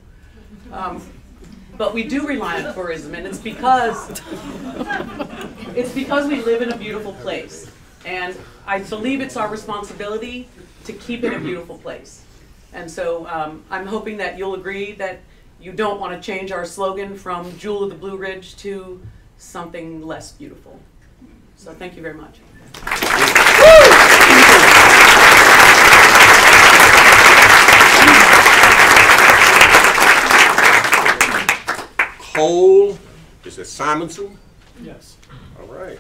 But we do rely on tourism, and it's because we live in a beautiful place. And I believe it's our responsibility to keep it a beautiful place. And so I'm hoping that you'll agree that you don't want to change our slogan from Jewel of the Blue Ridge to something less beautiful. So thank you very much. Cole, is it Simonson? Yes. All right.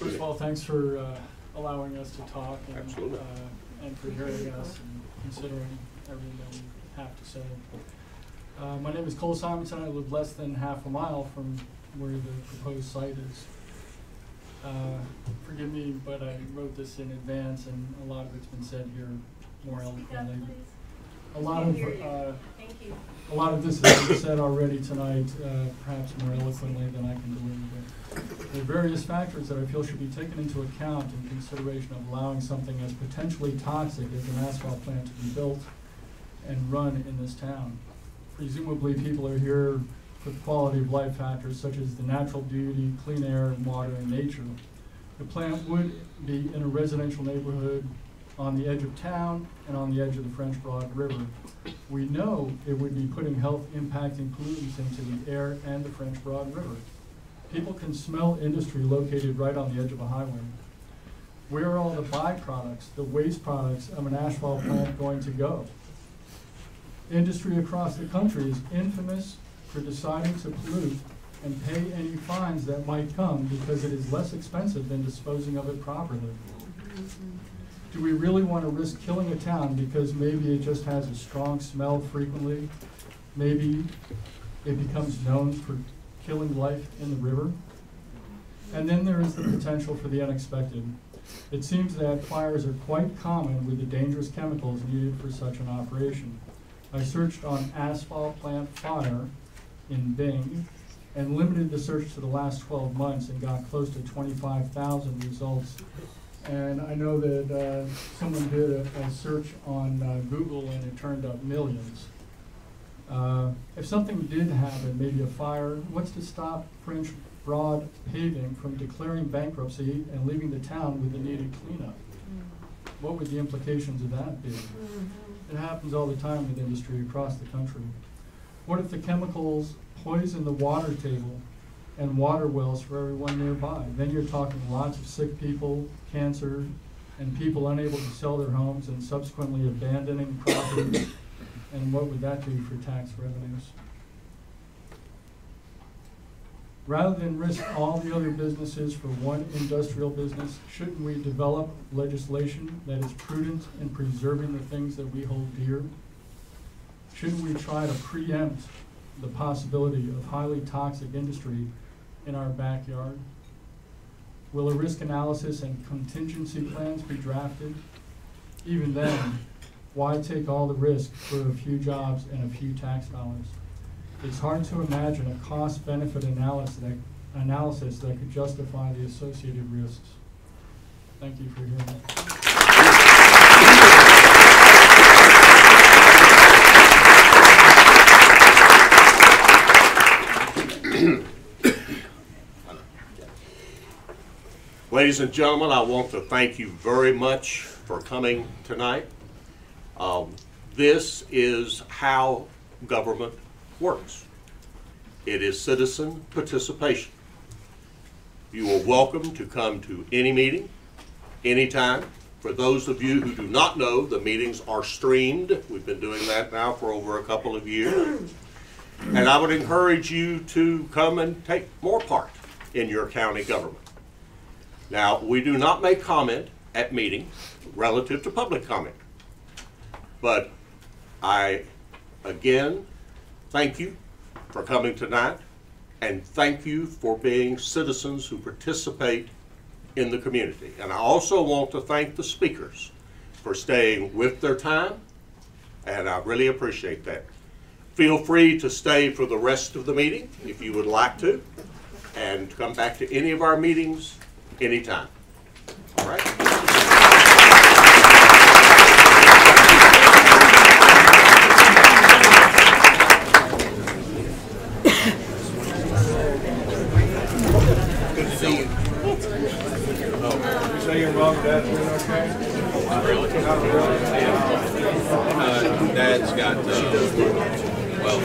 First of all, thanks for allowing us to talk and, Absolutely. And for hearing us and considering everything that we have to say. My name is Cole Simonson. I live less than half a mile from where the proposed site is. Forgive me, but I wrote this in advance, and a lot of it's been said here more eloquently. A lot of this has been said already tonight, perhaps more eloquently than I can deliver. There are various factors that I feel should be taken into account in consideration of allowing something as potentially toxic as an asphalt plant to be built and run in this town. Presumably, people are here for quality of life factors such as the natural beauty, clean air, water, and nature. The plant would be in a residential neighborhood on the edge of town and on the edge of the French Broad River. We know it would be putting health impacting pollutants into the air and the French Broad River. People can smell industry located right on the edge of a highway. Where are all the byproducts, the waste products of an asphalt plant going to go? Industry across the country is infamous for deciding to pollute and pay any fines that might come because it is less expensive than disposing of it properly. Do we really want to risk killing a town because maybe it just has a strong smell frequently? Maybe it becomes known for killing life in the river? And then there is the potential for the unexpected. It seems that fires are quite common with the dangerous chemicals needed for such an operation. I searched on asphalt plant fire in Bing and limited the search to the last 12 months and got close to 25,000 results. And I know that someone did a search on Google and it turned up millions. If something did happen, maybe a fire, what's to stop French Broad Paving from declaring bankruptcy and leaving the town with the needed cleanup? What would the implications of that be? It happens all the time with industry across the country. What if the chemicals poison the water table and water wells for everyone nearby. Then you're talking lots of sick people, cancer, and people unable to sell their homes and subsequently abandoning property. And what would that do for tax revenues? Rather than risk all the other businesses for one industrial business, shouldn't we develop legislation that is prudent in preserving the things that we hold dear? Shouldn't we try to preempt the possibility of highly toxic industry in our backyard? Will a risk analysis and contingency plans be drafted? Even then, why take all the risk for a few jobs and a few tax dollars? It's hard to imagine a cost-benefit analysis that could justify the associated risks. Thank you for hearing that. Ladies and gentlemen, I want to thank you very much for coming tonight. This is how government works. It is citizen participation. You are welcome to come to any meeting, anytime. For those of you who do not know, the meetings are streamed. We've been doing that now for over a couple of years. And I would encourage you to come and take more part in your county government. Now, we do not make comment at meetings relative to public comment. But I, again, thank you for coming tonight, and thank you for being citizens who participate in the community. And I also want to thank the speakers for staying with their time, and I really appreciate that. Feel free to stay for the rest of the meeting if you would like to, and come back to any of our meetings anytime. All right? Good to see you. So your mom and dad doing okay? Really? Not really? Dad's got, well,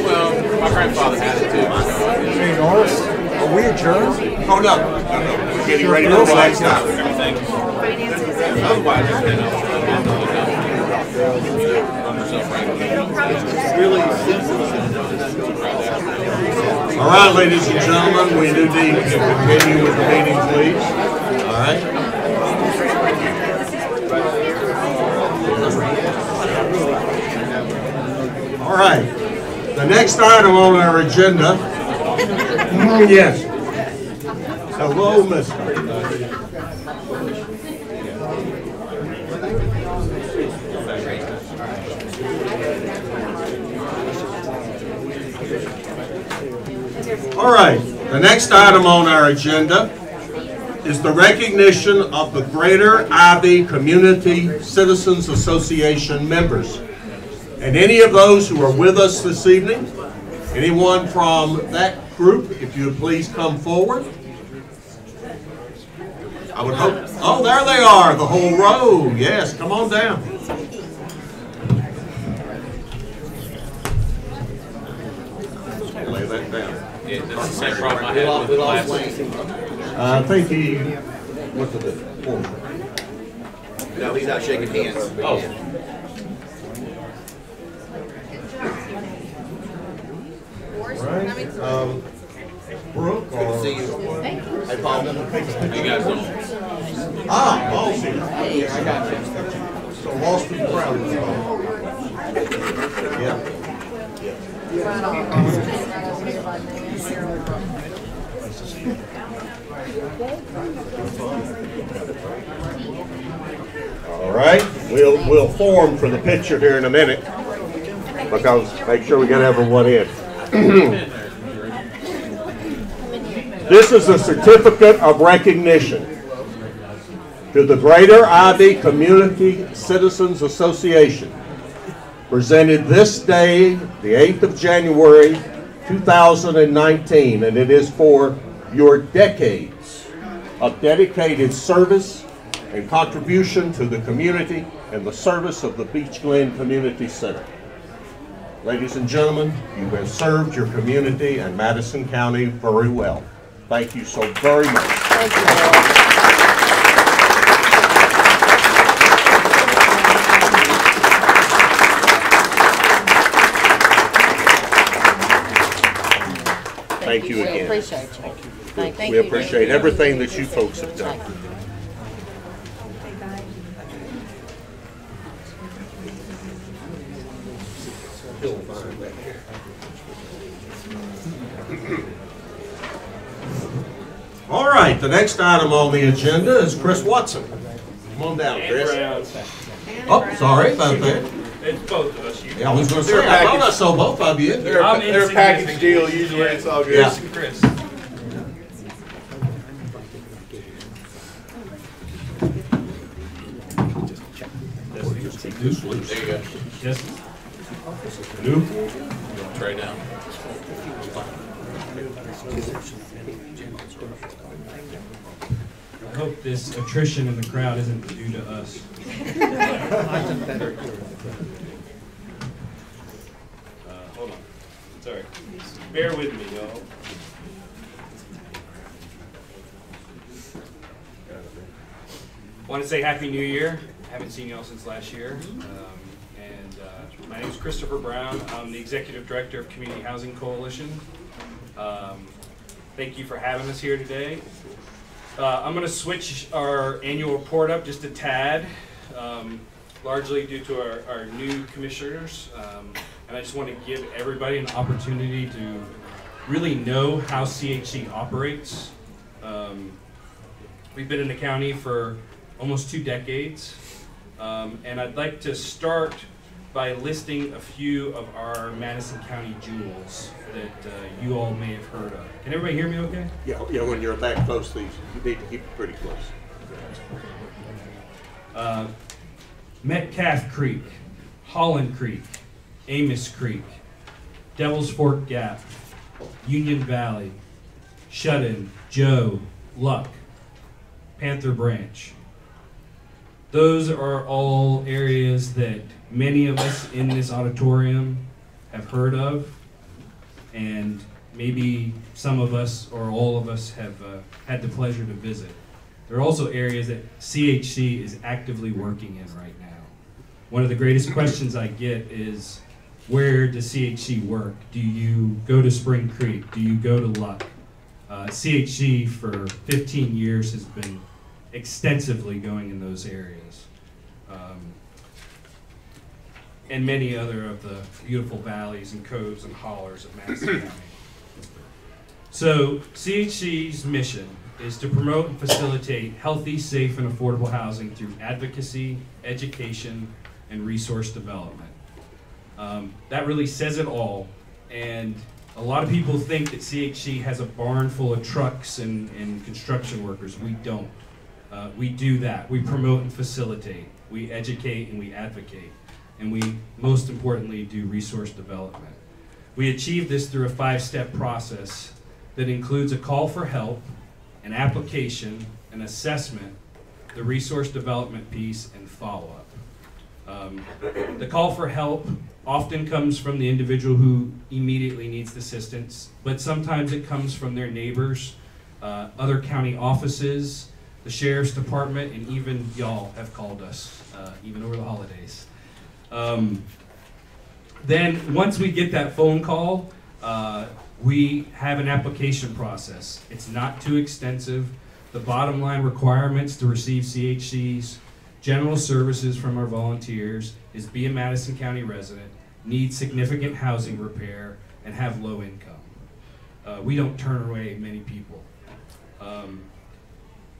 well, my grandfather had it too. Hey, Norris, are we adjourned? Oh, no. We're getting ready to relax now. Otherwise, All right, ladies and gentlemen, we do need to continue with the meeting, please. All right. All right. The next item on our agenda. Yes. Hello, Mr. All right, the next item on our agenda is the recognition of the Greater Ivy Community Citizens Association members. And any of those who are with us this evening, anyone from that group, if you would please come forward. I would hope, oh, there they are, the whole row. Yes, come on down. Lay that down. Yeah, that's the same problem I had with the last one. I think he went to the form. No, he's not shaking hands. Oh. Right. Brooke, Good to see you. Hey, Paul. You guys don't. Paul's here. Yeah, I got you. So lost in the crowd. Yeah. All right, we'll form for the picture here in a minute, because make sure we get everyone in. This is a certificate of recognition to the Greater Ivy Community Citizens Association presented this day, the 8th of January, 2019, and it is for your decades of dedicated service and contribution to the community and the service of the Beach Glen Community Center. Ladies and gentlemen, you have served your community and Madison County very well. Thank you so very much. Thank you. Thank you again. We appreciate you. Thank you. We appreciate everything that you folks have done. All right, the next item on the agenda is Chris Watson. Come on down, Chris. Oh, sorry about that. It's both of us. Yeah, I was going to say, I thought I saw both of you. They're a package deal. Usually it's all good. Yeah. Chris. There you go. Yes. New. Try down. I hope this attrition in the crowd isn't due to us. Hold on. Sorry. Bear with me, y'all. Want to say Happy New Year. Haven't seen y'all since last year. My name is Christopher Brown. I'm the Executive Director of Community Housing Coalition. Thank you for having us here today. I'm going to switch our annual report up just a tad, largely due to our new commissioners. And I just want to give everybody an opportunity to really know how CHC operates. We've been in the county for almost 2 decades. And I'd like to start by listing a few of our Madison County jewels that you all may have heard of. Can everybody hear me okay? Yeah, when you're that close, you need to keep it pretty close. Metcalf Creek, Holland Creek, Amos Creek, Devil's Fork Gap, Union Valley, Shut-In, Joe, Luck, Panther Branch. Those are all areas that many of us in this auditorium have heard of, and maybe some of us or all of us have had the pleasure to visit. There are also areas that CHC is actively working in right now. One of the greatest questions I get is, where does CHC work? Do you go to Spring Creek? Do you go to Luck? CHC for 15 years has been extensively going in those areas. And many other of the beautiful valleys and coves and hollers of Madison County. So CHC's mission is to promote and facilitate healthy, safe, and affordable housing through advocacy, education, and resource development. That really says it all. And a lot of people think that CHC has a barn full of trucks and construction workers. We don't. We do that. We promote and facilitate. We educate and we advocate. And we, most importantly, do resource development. We achieve this through a 5-step process that includes a call for help, an application, an assessment, the resource development piece, and follow-up. The call for help often comes from the individual who immediately needs assistance, but sometimes it comes from their neighbors, other county offices, the sheriff's department, and even y'all have called us, even over the holidays. Then once we get that phone call, we have an application process. It's not too extensive. The bottom line requirements to receive CHC's general services from our volunteers is be a Madison County resident, need significant housing repair, and have low income. We don't turn away many people.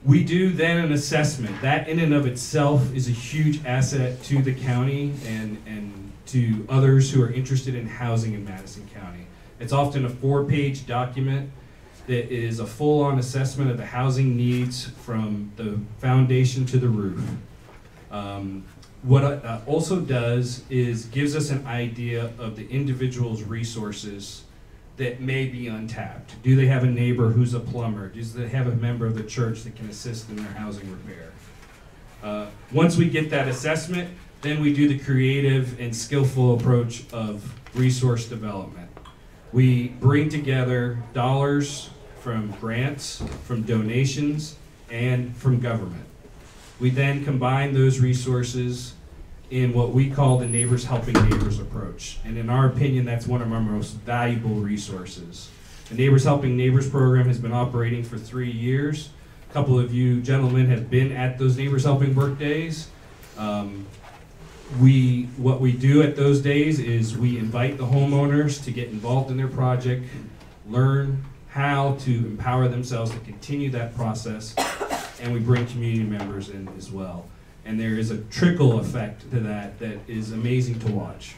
We do then an assessment. That in and of itself is a huge asset to the county and to others who are interested in housing in Madison County. It's often a 4-page document that is a full-on assessment of the housing needs from the foundation to the roof. What it also does is gives us an idea of the individual's resources that may be untapped. Do they have a neighbor who's a plumber? Do they have a member of the church that can assist in their housing repair? Once we get that assessment, then we do the creative and skillful approach of resource development. We bring together dollars from grants, from donations, and from government. We then combine those resources in what we call the Neighbors Helping Neighbors approach. And in our opinion, that's one of our most valuable resources. The Neighbors Helping Neighbors program has been operating for 3 years. A couple of you gentlemen have been at those Neighbors Helping Work Days. What we do at those days is we invite the homeowners to get involved in their project, learn how to empower themselves to continue that process, and we bring community members in as well. And there is a trickle effect to that is amazing to watch.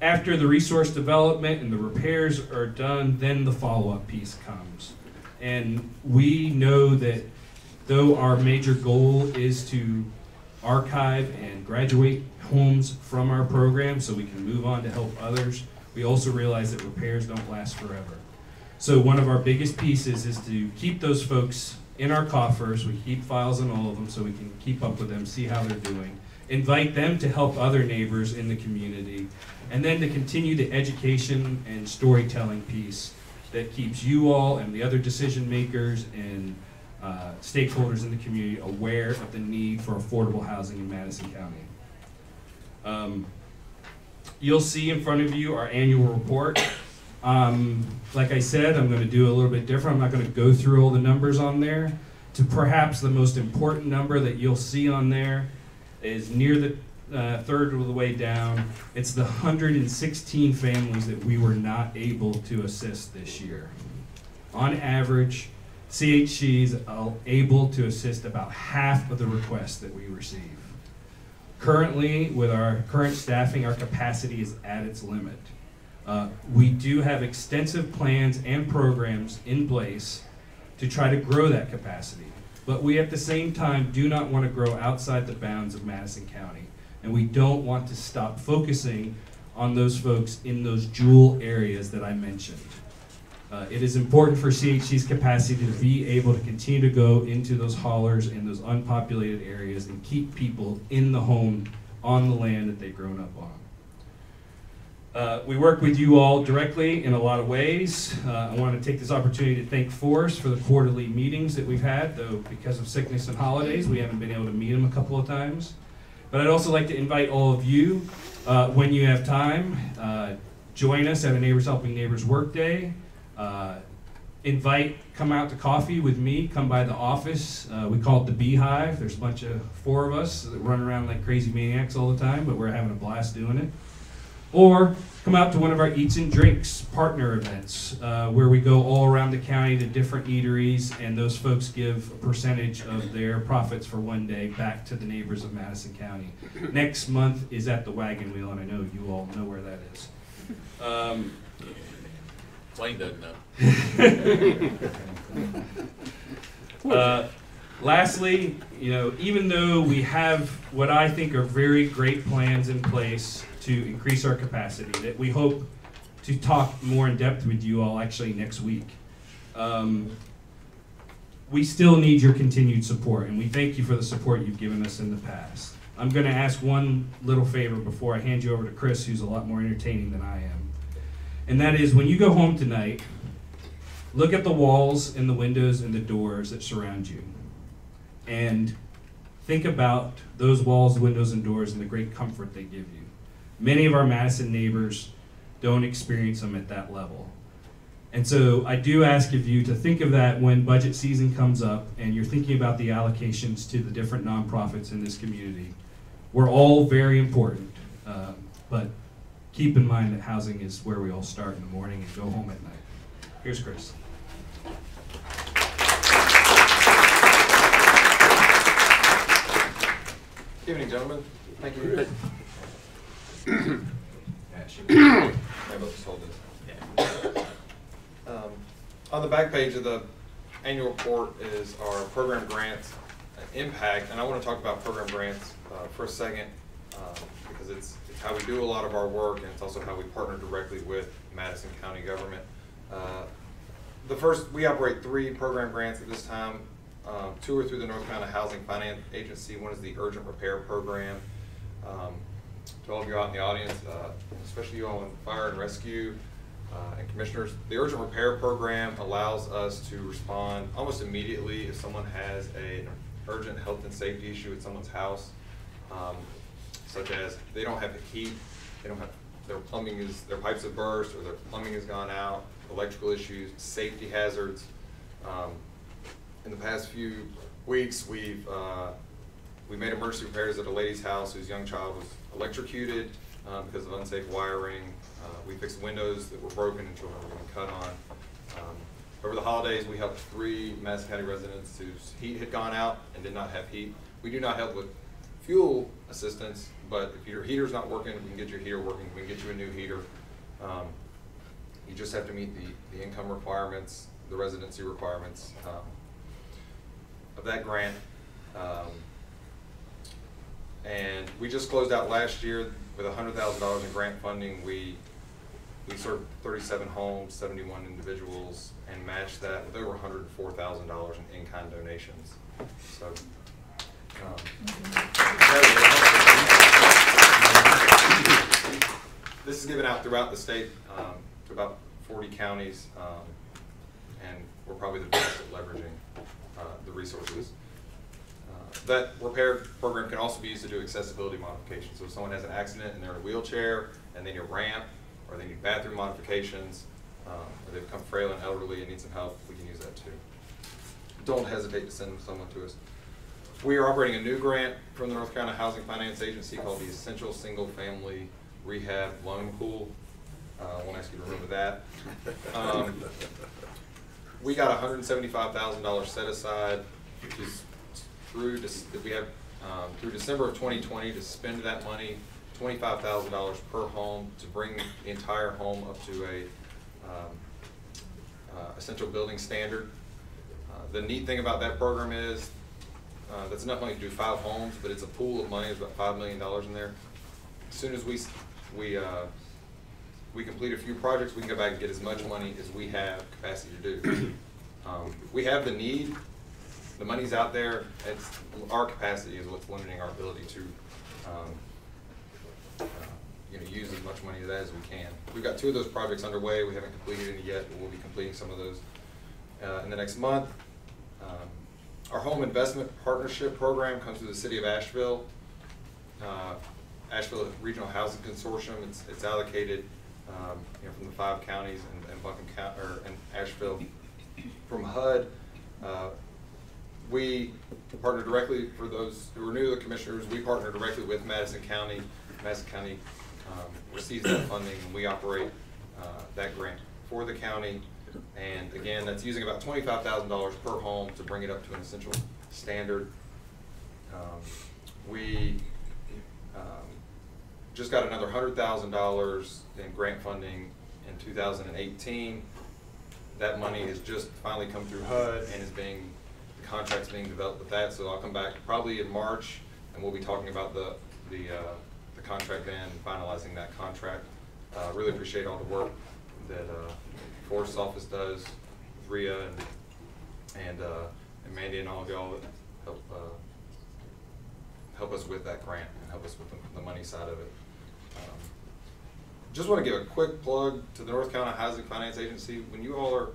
After the resource development and the repairs are done, then the follow-up piece comes. And we know that though our major goal is to archive and graduate homes from our program so we can move on to help others, we also realize that repairs don't last forever. So one of our biggest pieces is to keep those folks in our coffers. We keep files on all of them so we can keep up with them, see how they're doing, invite them to help other neighbors in the community, and then to continue the education and storytelling piece that keeps you all and the other decision makers and stakeholders in the community aware of the need for affordable housing in Madison County. You'll see in front of you our annual report. Like I said, I'm going to do a little bit different. I'm not going to go through all the numbers on there. To perhaps the most important number that you'll see on there is near the third of the way down. It's the 116 families that we were not able to assist this year. On average, CHCs are able to assist about half of the requests that we receive. Currently, with our current staffing, our capacity is at its limit. We do have extensive plans and programs in place to try to grow that capacity. But we at the same time do not want to grow outside the bounds of Madison County. And we don't want to stop focusing on those folks in those jewel areas that I mentioned. It is important for CHC's capacity to be able to continue to go into those hollers and those unpopulated areas and keep people in the home on the land that they've grown up on. We work with you all directly in a lot of ways. I want to take this opportunity to thank Forrest for the quarterly meetings that we've had, though because of sickness and holidays, we haven't been able to meet him a couple of times. But I'd also like to invite all of you, when you have time, join us at a Neighbors Helping Neighbors Work Day. Come out to coffee with me, come by the office. We call it the Beehive. There's a bunch of 4 of us that run around like crazy maniacs all the time, but we're having a blast doing it. Or come out to one of our Eats and Drinks partner events, where we go all around the county to different eateries, and those folks give a percentage of their profits for one day back to the neighbors of Madison County. Next month is at the Wagon Wheel, and I know you all know where that is. Wayne doesn't know. Lastly, even though we have what I think are very great plans in place to increase our capacity, that we hope to talk more in depth with you all actually next week, we still need your continued support, and we thank you for the support you've given us in the past. I'm going to ask one little favor before I hand you over to Chris, who's a lot more entertaining than I am. And that is, when you go home tonight, look at the walls and the windows and the doors that surround you. And think about those walls, windows, and doors and the great comfort they give you. Many of our Madison neighbors don't experience them at that level. And so I do ask of you to think of that when budget season comes up and you're thinking about the allocations to the different nonprofits in this community. We're all very important, but keep in mind that housing is where we all start in the morning and go home at night. Here's Chris. Good evening, gentlemen. Thank you. On the back page of the annual report is our program grants. impact, and I want to talk about program grants for a second, because it's how we do a lot of our work, and it's also how we partner directly with Madison County government. We operate 3 program grants at this time. 2 are through the North Carolina Housing Finance Agency. One is the Urgent Repair Program. To all of you out in the audience, especially you all in fire and rescue and commissioners, the Urgent Repair Program allows us to respond almost immediately if someone has an urgent health and safety issue at someone's house, such as they don't have heat, they don't have, their pipes have burst, or their plumbing has gone out, electrical issues, safety hazards. In the past few weeks, we made emergency repairs at a lady's house whose young child was electrocuted because of unsafe wiring. We fixed windows that were broken and children were getting cut on. Over the holidays, we helped 3 Madison County residents whose heat had gone out and did not have heat. We do not help with fuel assistance, but if your heater's not working, we can get your heater working. We can get you a new heater. You just have to meet the income requirements, the residency requirements of that grant. And we just closed out last year with $100,000 in grant funding. We served 37 homes, 71 individuals, and matched that with over $104,000 in in-kind donations. So, this is given out throughout the state to about 40 counties, and we're probably the best at leveraging the resources. That repair program can also be used to do accessibility modifications. So if someone has an accident and they're in a wheelchair and they need a ramp, or they need bathroom modifications, or they become frail and elderly and need some help, we can use that too. Don't hesitate to send someone to us. We are operating a new grant from the North Carolina Housing Finance Agency called the Essential Single Family Rehab Loan Pool. I won't ask you to remember that. We got $175,000 set aside, which is through December of 2020 to spend that money, $25,000 per home, to bring the entire home up to a essential building standard. The neat thing about that program is that's enough money to do 5 homes, but it's a pool of money. There's about $5 million in there. As soon as we complete a few projects, we can go back and get as much money as we have capacity to do. We have the need. The money's out there. Our capacity is what's limiting our ability to use as much money of that as we can. We've got 2 of those projects underway. We haven't completed any yet, but we'll be completing some of those in the next month. Our Home Investment Partnership Program comes through the City of Asheville. Asheville Regional Housing Consortium. It's allocated from the 5 counties and Buncombe County and Asheville. From HUD, we partner directly, for those who are new to the commissioners, we partner directly with Madison County. Madison County receives that funding, and we operate that grant for the county. And again, that's using about $25,000 per home to bring it up to an essential standard. We just got another $100,000 in grant funding in 2018. That money has just finally come through HUD and the contract's being developed with that. So I'll come back probably in March, and we'll be talking about the contract then, finalizing that contract. Really appreciate all the work that Forrest's office does, Rhea and Mandy and all of y'all that help us with that grant and help us with the money side of it. Just want to give a quick plug to the North Carolina Housing Finance Agency. When you all are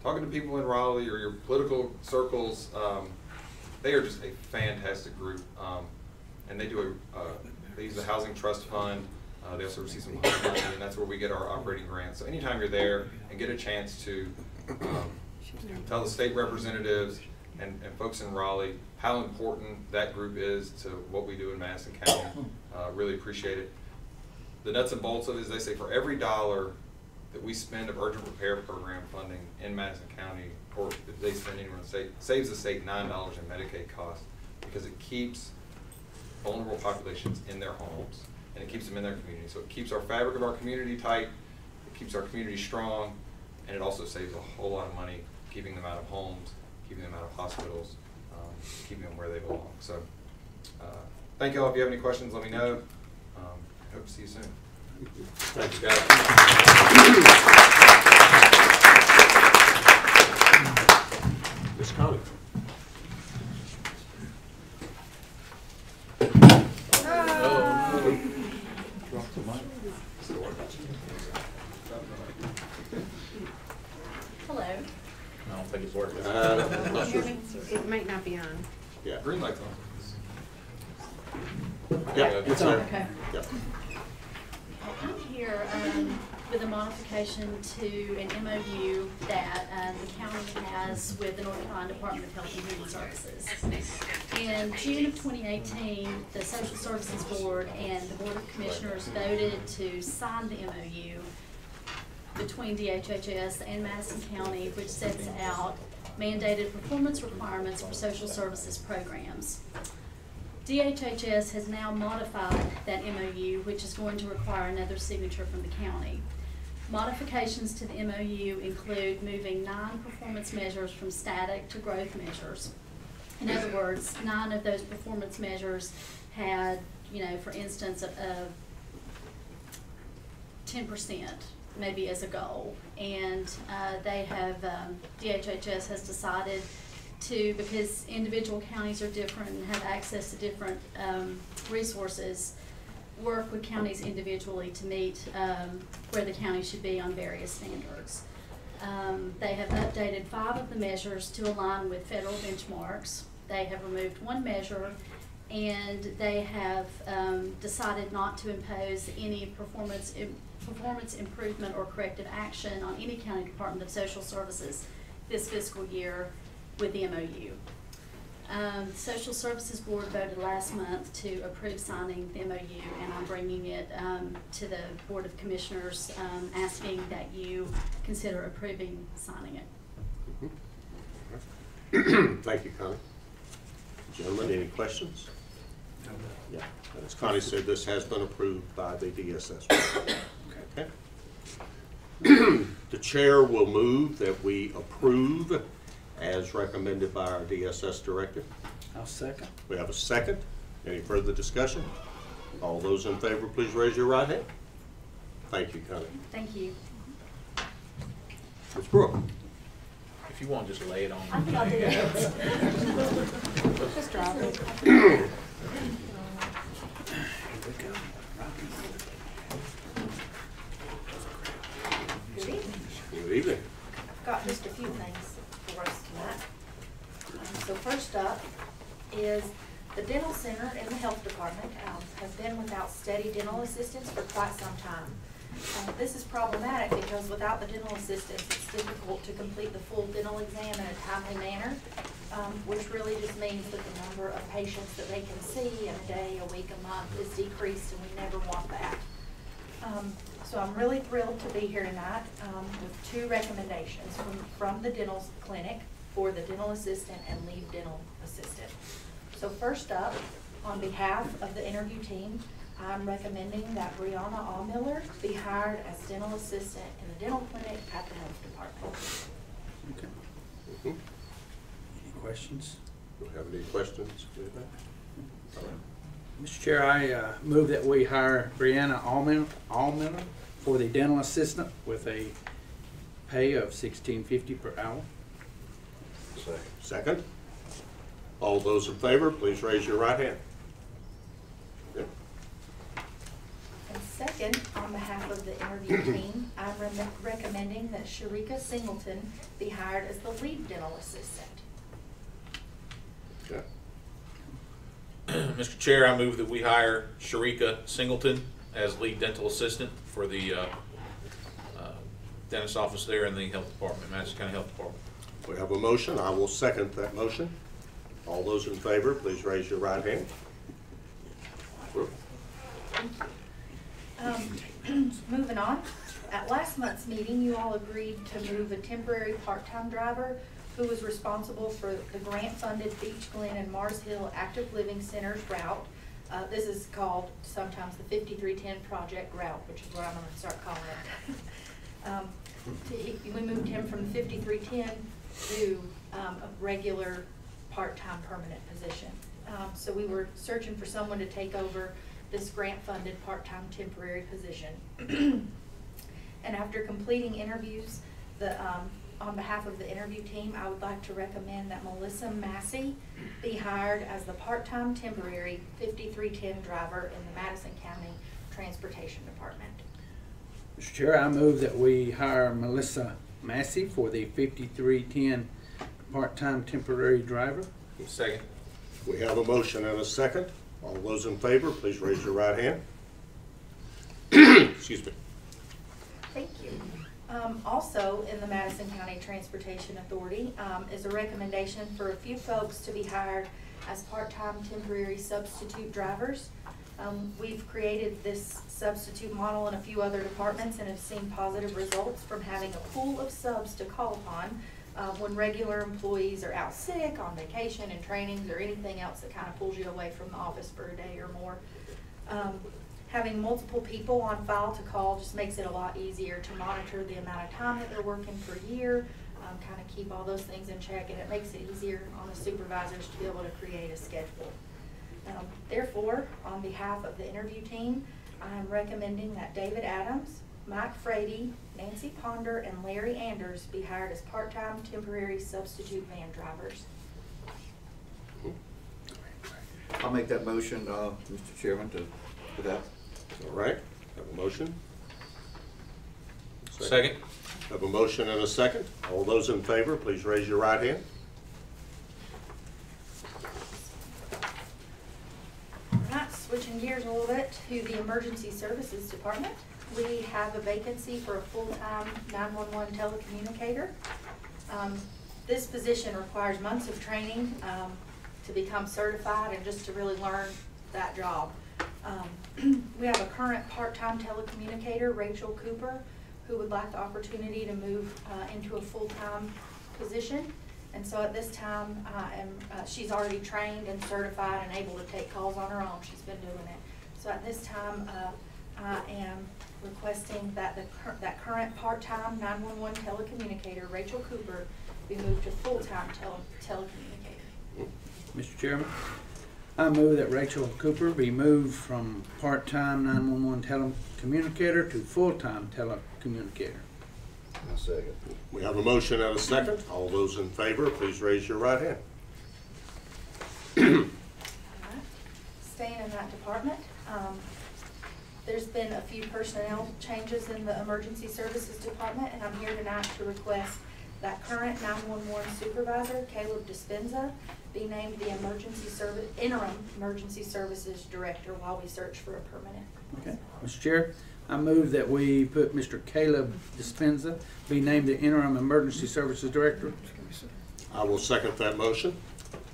talking to people in Raleigh or your political circles, they are just a fantastic group, and they do they use the Housing Trust Fund. They also receive some HUD money, and that's where we get our operating grants. So anytime you're there and get a chance to tell the state representatives and folks in Raleigh how important that group is to what we do in Madison County, really appreciate it. The nuts and bolts of it is they say for every $1 that we spend of urgent repair program funding in Madison County, or if they spend anywhere in the state, saves the state $9 in Medicaid costs, because it keeps vulnerable populations in their homes and it keeps them in their community. So it keeps our fabric of our community tight, it keeps our community strong, and it also saves a whole lot of money keeping them out of homes, keeping them out of hospitals. keeping them where they belong. So thank you all. If you have any questions, let me know. Hope to see you soon. Thanks, guys. Ms. Connie. Hello. I don't think it's working. Not sure. It might not be on. Yeah. Green light's on. Yeah, it's there. Okay. Yep. I'm here with a modification to an MOU that the county has with the North Carolina Department of Health and Human Services. In June of 2018, the Social Services Board and the Board of Commissioners voted to sign the MOU between DHHS and Madison County, which sets out mandated performance requirements for social services programs. DHHS has now modified that MOU, which is going to require another signature from the county. Modifications to the MOU include moving 9 performance measures from static to growth measures. In other words, 9 of those performance measures had, for instance, a 10% maybe as a goal. And they have, DHHS has decided to, because individual counties are different and have access to different resources, work with counties individually to meet where the county should be on various standards. They have updated 5 of the measures to align with federal benchmarks. They have removed 1 measure, and they have decided not to impose any performance improvement or corrective action on any county Department of Social Services this fiscal year with the MOU. The Social Services Board voted last month to approve signing the MOU, and I'm bringing it to the Board of Commissioners, asking that you consider approving signing it. Thank you, Connie. Gentlemen, any questions? Yeah, as Connie said, this has been approved by the DSS. Okay. The chair will move that we approve as recommended by our DSS director. I'll second. We have a second. Any further discussion? All those in favor, please raise your right hand. Thank you, Connie. Thank you. Ms. Brooke. If you want, just lay it on. I think I'll do it. Just drop it. Good evening. Good evening. I've got just a few things for us tonight. So first up is the dental center and the health department have been without steady dental assistance for quite some time. This is problematic because without the dental assistance, it's difficult to complete the full dental exam in a timely manner, which really just means that the number of patients that they can see in a day, a week, a month is decreased, and we never want that. So I'm really thrilled to be here tonight with 2 recommendations from the dental clinic for the dental assistant and lead dental assistant. So first up, on behalf of the interview team, I'm recommending that Brianna Allmiller be hired as dental assistant in the dental clinic at the health department. Okay. Any questions? Do you have any questions? Mr. Chair, I move that we hire Brianna Allmiller for the dental assistant with a pay of $16.50 per hour. Second. All those in favor, please raise your right hand. Yep. And second, on behalf of the interview team, I'm recommending that Sharika Singleton be hired as the lead dental assistant. Okay. Mr. Chair, I move that we hire Sharika Singleton as lead dental assistant for the dentist office there in the health department, Madison County Health Department. We have a motion. I will second that motion. All those in favor, please raise your right hand. Moving on, at last month's meeting, you all agreed to move a temporary part-time driver who was responsible for the grant-funded Beach Glen and Mars Hill Active Living Centers route. This is called sometimes the 5310 project route, which is what I'm going to start calling it. We moved him from 5310 to a regular part-time permanent position. So we were searching for someone to take over this grant-funded part-time temporary position. And after completing interviews, on behalf of the interview team, I would like to recommend that Melissa Massey be hired as the part-time temporary 5310 driver in the Madison County Transportation Department. Mr. Chair, I move that we hire Melissa Massey for the 5310 part-time temporary driver. Second. We have a motion and a second. All those in favor, please raise your right hand. Excuse me. Thank you. Also, in the Madison County Transportation Authority is a recommendation for a few folks to be hired as part-time temporary substitute drivers. We've created this substitute model in a few other departments and have seen positive results from having a pool of subs to call upon when regular employees are out sick, on vacation, in trainings, or anything else that kind of pulls you away from the office for a day or more. Having multiple people on file to call just makes it a lot easier to monitor the amount of time that they're working per year, kind of keep all those things in check, and it makes it easier on the supervisors to be able to create a schedule. Therefore, on behalf of the interview team, I am recommending that David Adams, Mike Frady, Nancy Ponder, and Larry Anders be hired as part-time temporary substitute van drivers. I'll make that motion, Mr. Chairman, for that. All right, have a motion. Second. Have a motion and a second. All those in favor, please raise your right hand. Alright, switching gears a little bit to the Emergency Services Department. We have a vacancy for a full-time 911 telecommunicator. This position requires months of training to become certified and just to really learn that job. We have a current part-time telecommunicator, Rachel Cooper, who would like the opportunity to move into a full-time position. And so at this time, she's already trained and certified and able to take calls on her own. She's been doing it. So at this time, I am requesting that that current part-time 911 telecommunicator, Rachel Cooper, be moved to full-time telecommunicator. Mr. Chairman, I move that Rachel Cooper be moved from part-time 911 telecommunicator to full-time telecommunicator. I'll second. We have a motion and a second. All those in favor, please raise your right hand. Staying in that department, there's been a few personnel changes in the Emergency Services Department, and I'm here tonight to request that current 911 supervisor, Caleb Dispenza, be named the interim Emergency Services Director while we search for a permanent. Okay, Mr. Chair, I move that we put Mr. Caleb Dispenza be named the interim Emergency Services Director. I will second that motion.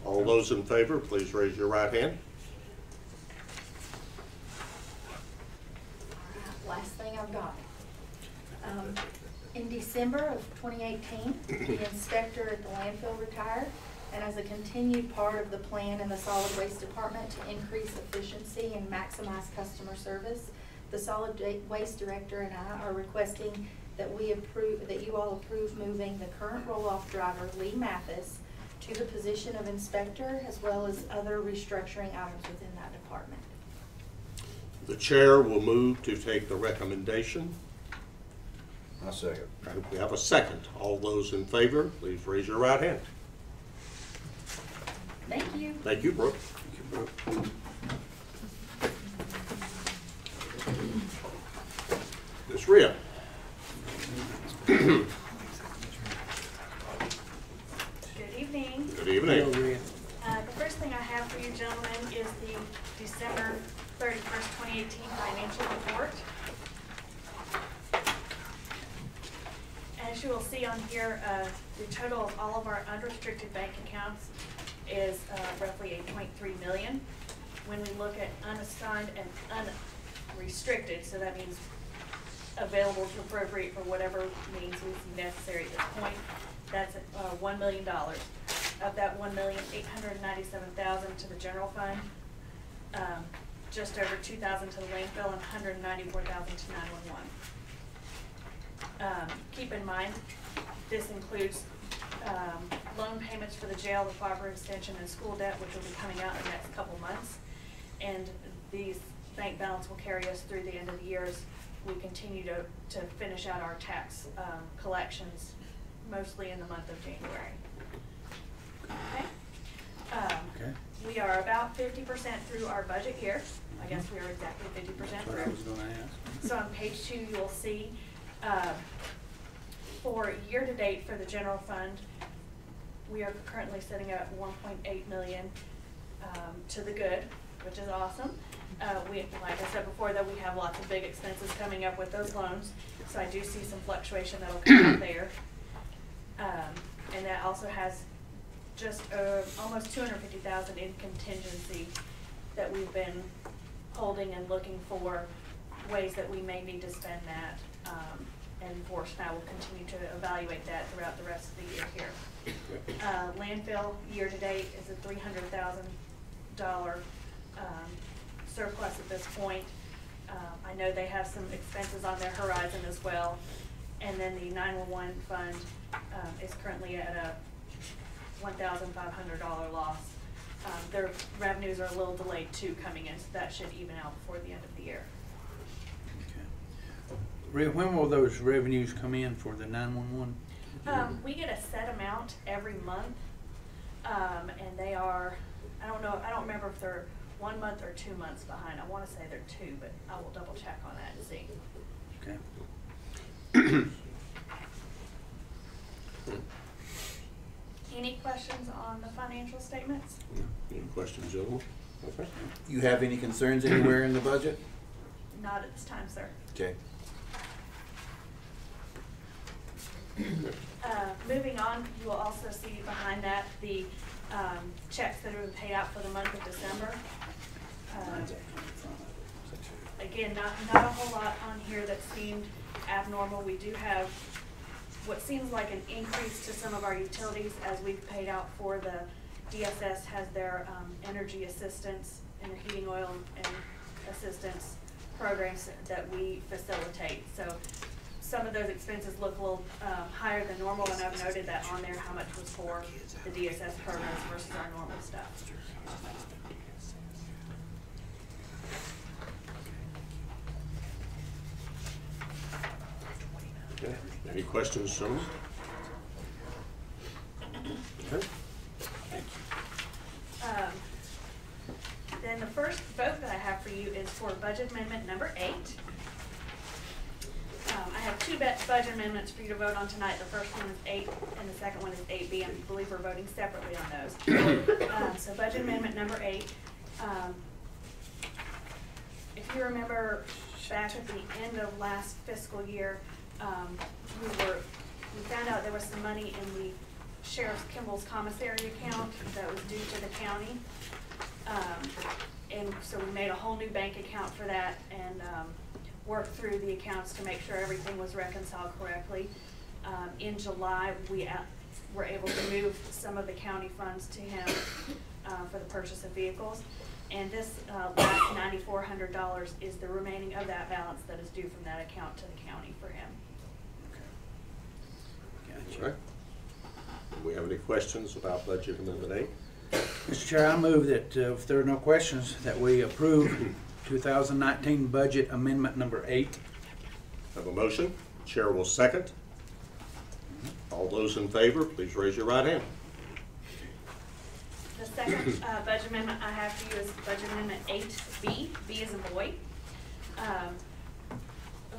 All those in favor, please raise your right hand. Last thing I've got. In December of 2018, the inspector at the landfill retired, and as a continued part of the plan in the Solid Waste Department to increase efficiency and maximize customer service, the Solid Waste Director and I are requesting that you all approve moving the current roll-off driver, Lee Mathis, to the position of inspector, as well as other restructuring items within that department. The chair will move to take the recommendation. I'll second. We have a second. All those in favor, please raise your right hand. Thank you. Thank you, Brooke. Thank you, Brooke. Ms. Rhea. Good evening. Good evening. The first thing I have for you gentlemen is the December 31st, 2018 financial report. As you will see on here, the total of all of our unrestricted bank accounts is roughly $8.3 million. When we look at unassigned and unrestricted, so that means available to appropriate for whatever means we see necessary at this point, that's $1 million. Of that $1,897,000 to the general fund, just over $2,000 to the landfill, and $194,000 to 911. Keep in mind, this includes loan payments for the jail, the cooperative extension, and school debt, which will be coming out in the next couple months. And these bank balance will carry us through the end of the year as we continue to finish out our tax collections, mostly in the month of January. Okay. We are about 50% through our budget year. I guess we are exactly 50% That's through. what I was gonna ask. So on page 2, you'll see for year-to-date for the general fund, we are currently sitting at 1.8 million to the good, which is awesome. Like I said before, though, we have lots of big expenses coming up with those loans, so I do see some fluctuation that'll come out there. And that also has just almost $250,000 in contingency that we've been holding and looking for ways that we may need to spend that. And Force and I will continue to evaluate that throughout the rest of the year here. Landfill year to date is a $300,000 surplus at this point. I know they have some expenses on their horizon as well. And then the 911 fund is currently at a $1,500 loss. Their revenues are a little delayed too coming in, so that should even out before the end of the year. When will those revenues come in for the 911? We get a set amount every month, and they are, I don't remember if they're 1 month or 2 months behind. I want to say they're 2, but I will double check on that and see. Okay. Any questions on the financial statements? Any questions, gentlemen? Okay. You have any concerns anywhere in the budget? Not at this time, sir. Okay. Moving on, you will also see behind that the checks that have been paid out for the month of December. Again, not a whole lot on here that seemed abnormal. We do have what seems like an increase to some of our utilities as we've paid out for the DSS has their energy assistance and their heating oil and assistance programs that we facilitate. So some of those expenses look a little higher than normal, and I've noted that on there how much was for the DSS programs versus our normal stuff. Okay. Any questions, gentlemen? Okay. Then the first vote that I have for you is for budget amendment number 8. I have 2 budget amendments for you to vote on tonight. The first one is 8 and the second one is 8B. I believe we're voting separately on those. So budget amendment number 8. If you remember back at the end of last fiscal year, we found out there was some money in the Sheriff Kimball's commissary account that was due to the county. And so we made a whole new bank account for that and worked through the accounts to make sure everything was reconciled correctly. In July, we were able to move some of the county funds to him for the purchase of vehicles. And this last $9,400 is the remaining of that balance that is due from that account to the county for him. All right. Do we have any questions about budget amendment 8? Mr. Chair, I move that if there are no questions, that we approve 2019 budget amendment number 8. Have a motion. Chair will second. All those in favor, please raise your right hand. The second budget amendment I have for you is budget amendment 8B. B as in boy.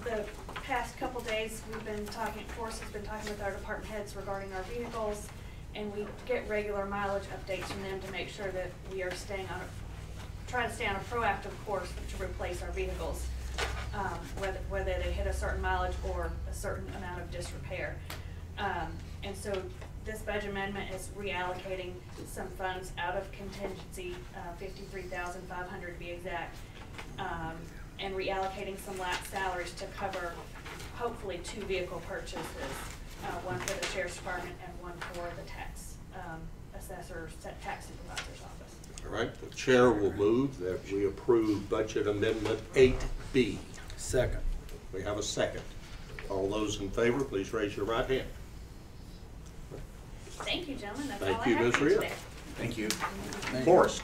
The past couple days, Force has been talking with our department heads regarding our vehicles, and we get regular mileage updates from them to make sure that we are trying to stay on a proactive course to replace our vehicles, whether they hit a certain mileage or a certain amount of disrepair. And so this budget amendment is reallocating some funds out of contingency, $53,500 to be exact, and reallocating some lapsed salaries to cover hopefully 2 vehicle purchases, one for the Sheriff's Department and one for the tax assessor's, tax supervisor's office. All right. The chair will move that we approve budget amendment 8B. Second. We have a second. All those in favor, please raise your right hand. Thank you, gentlemen. That's Thank all you, I have Ms. for you Rhea. today. Thank you. Forrest.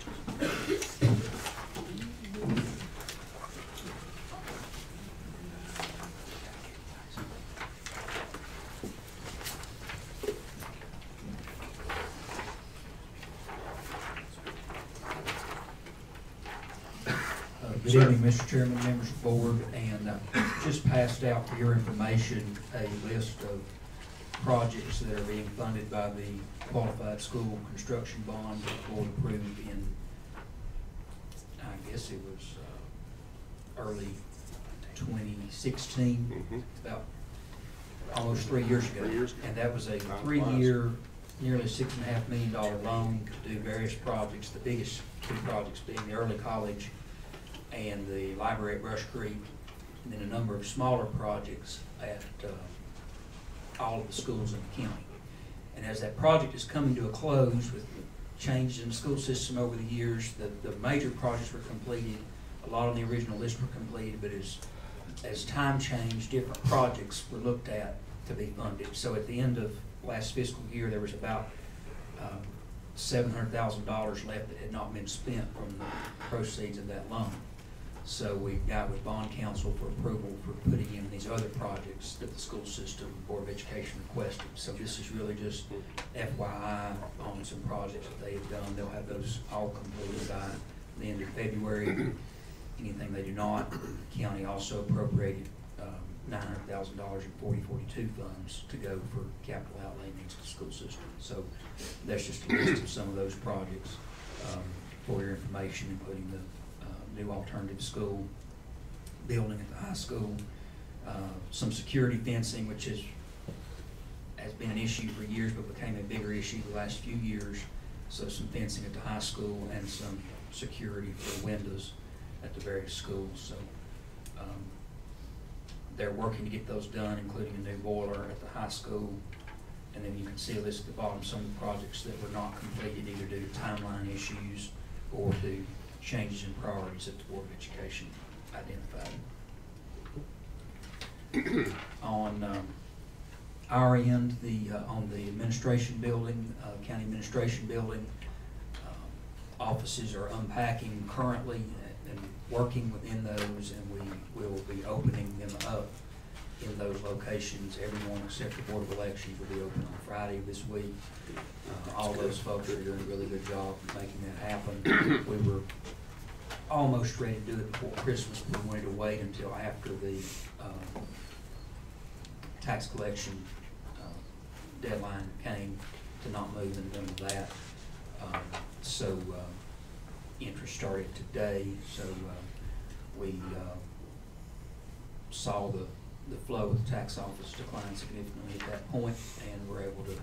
Good evening, Mr. Chairman, members of the board, and just passed out for your information a list of projects that are being funded by the Qualified School Construction Bond that the board approved in, I guess it was early 2016, about almost 3 years ago. And that was a 3-year, nearly $6.5 million loan to do various projects, the biggest two projects being the early college and the library at Brush Creek, and then a number of smaller projects at all of the schools in the county. And as that project is coming to a close with changes in the school system over the years, the major projects were completed, a lot on the original list were completed, but as time changed, different projects were looked at to be funded. So at the end of last fiscal year, there was about $700,000 left that had not been spent from the proceeds of that loan. So we got with bond counsel for approval for putting in these other projects that the school system Board of Education requested. So this is really just FYI on some projects that they have done. They'll have those all completed by the end of February. Anything they do not, the county also appropriated $900,000 in 4042 funds to go for capital outlay needs to the school system. So that's just a list of some of those projects for your information, including the new alternative school building at the high school, some security fencing, which has been an issue for years but became a bigger issue the last few years. So some fencing at the high school and some security for windows at the various schools. So they're working to get those done, including a new boiler at the high school. And then you can see a list at the bottom some of the projects that were not completed either due to timeline issues or to changes in priorities that the Board of Education identified. On our end, on the administration building, county administration building, offices are unpacking currently and working within those, and we will be opening them up in those locations. Everyone except the Board of Elections will be open on Friday of this week. All those folks are doing a really good job of making that happen. We were almost ready to do it before Christmas, but we wanted to wait until after the tax collection deadline came to not move in the middle of that. So interest started today, so we saw the flow of the tax office decline significantly at that point, and we're able to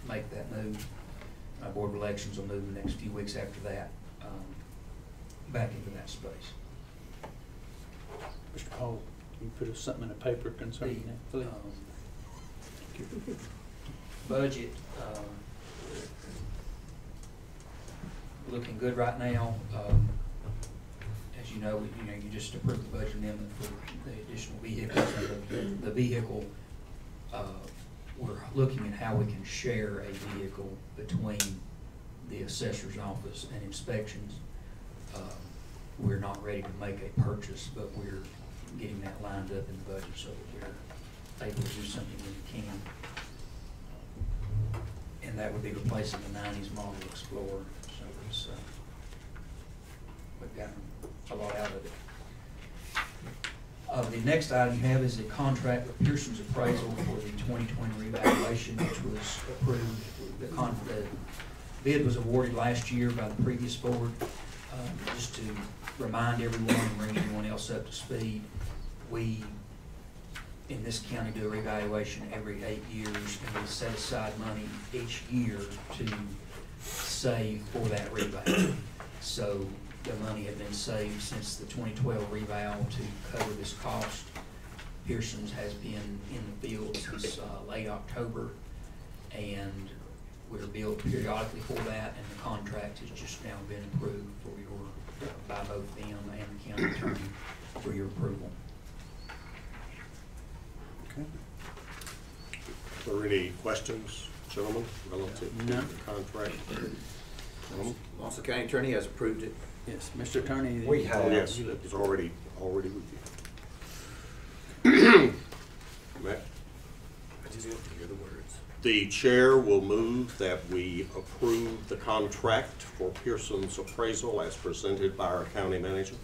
make that move. Board of Elections will move the next few weeks after that back into that space. Mr. Paul, can you put something in the paper concerning that, please? Budget looking good right now. As you know, you just approved the budget amendment for the additional vehicles. The vehicle, we're looking at how we can share a vehicle between the assessor's office and inspections. We're not ready to make a purchase, but we're getting that lined up in the budget so that we're able to do something when we can. And that would be replacing the 90s model Explorer. So it's, we've gotten a lot out of it. The next item you have is a contract with Pearson's Appraisal for the 2020 revaluation, which was approved. The bid was awarded last year by the previous board. Just to remind everyone and bring anyone else up to speed, we in this county do a revaluation every 8 years, and we set aside money each year to save for that reval. So the money had been saved since the 2012 reval to cover this cost. Pearson's has been in the field since late October, and we're billed periodically for that, and the contract has just now been approved for your, by both them and the county attorney for your approval. Okay. Are there any questions, gentlemen, relative No. to the contract? Gentlemen? Once the county attorney has approved it. Yes, Mr. Attorney. We have. Oh, yes, it was already with you. Matt? I just have to hear the words. The chair will move that we approve the contract for Pearson's appraisal as presented by our county manager.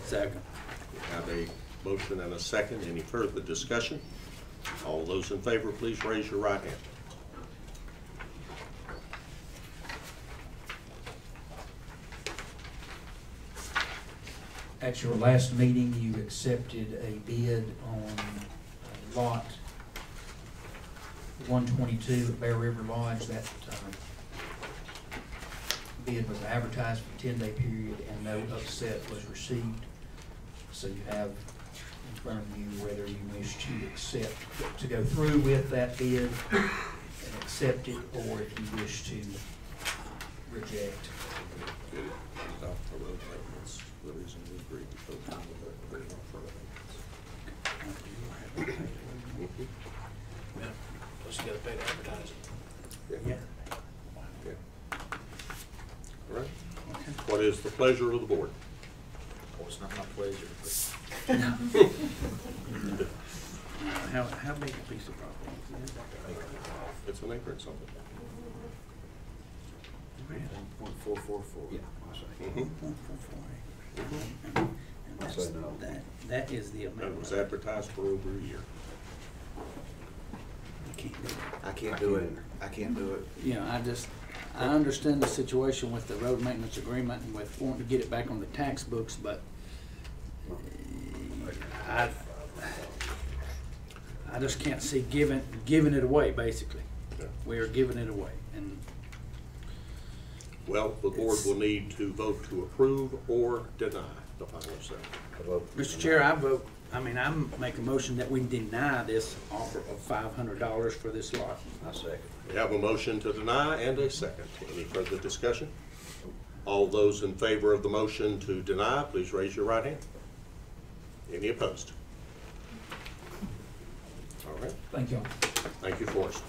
Second. We have a motion and a second. Any further discussion? All those in favor, please raise your right hand. At your last meeting, you accepted a bid on lot 122 at Bear River Lodge. That bid was advertised for a 10-day period and no upset was received. So you have in front of you whether you wish to accept, to go through with that bid and accept it, or if you wish to reject. The reason we agreed to go down with that. Plus you gotta pay to advertise it. Yeah. All right. What is the pleasure of the board? Oh, it's not my pleasure, but. How big a piece of property is it? It's an acre or something. 1.444. Yeah. That is the amount. It was advertised for over a year. I can't do it. I can't do it. Yeah, I understand the situation with the road maintenance agreement and with wanting to get it back on the tax books, but I just can't see giving it away, basically. Yeah. We are giving it away. And well, the board will need to vote to approve or deny the final sale. Mr. Chair, I make a motion that we deny this offer of $500 for this lot. I second. We have a motion to deny and a second. Any further discussion? All those in favor of the motion to deny, please raise your right hand. Any opposed? All right. Thank you. Thank you, Forrest.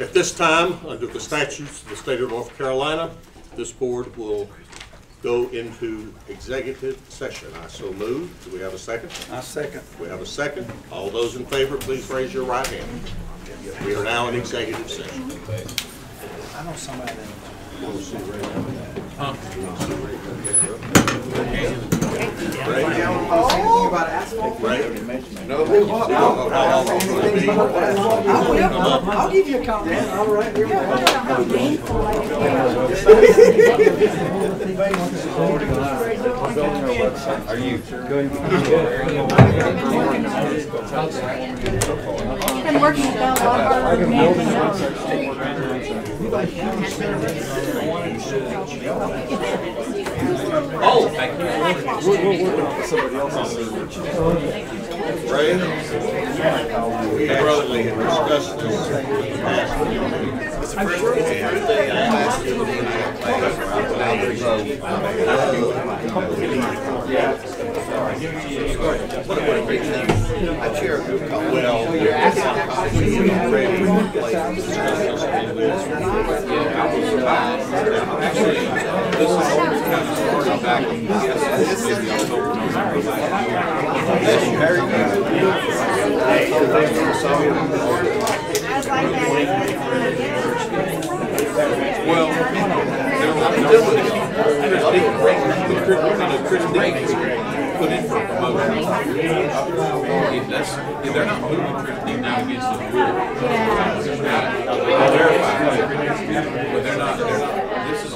At this time, under the statutes of the state of North Carolina, this board will go into executive session. I so move. Do we have a second? I second. We have a second. All those in favor, please raise your right hand. We are now in executive session. I know somebody that. Ray? I'll give you a comment. All right, here we go. Are you good? I've been working with Bell a lot harder than anything else. Oh, thank you. Somebody else's. Ray, we probably had discussed this. It's the first day I asked you to be in what a great thing. I chair a group called Well, you're asking well, put in for promotion. They're not moving Christine now against the rule. But they're not, this is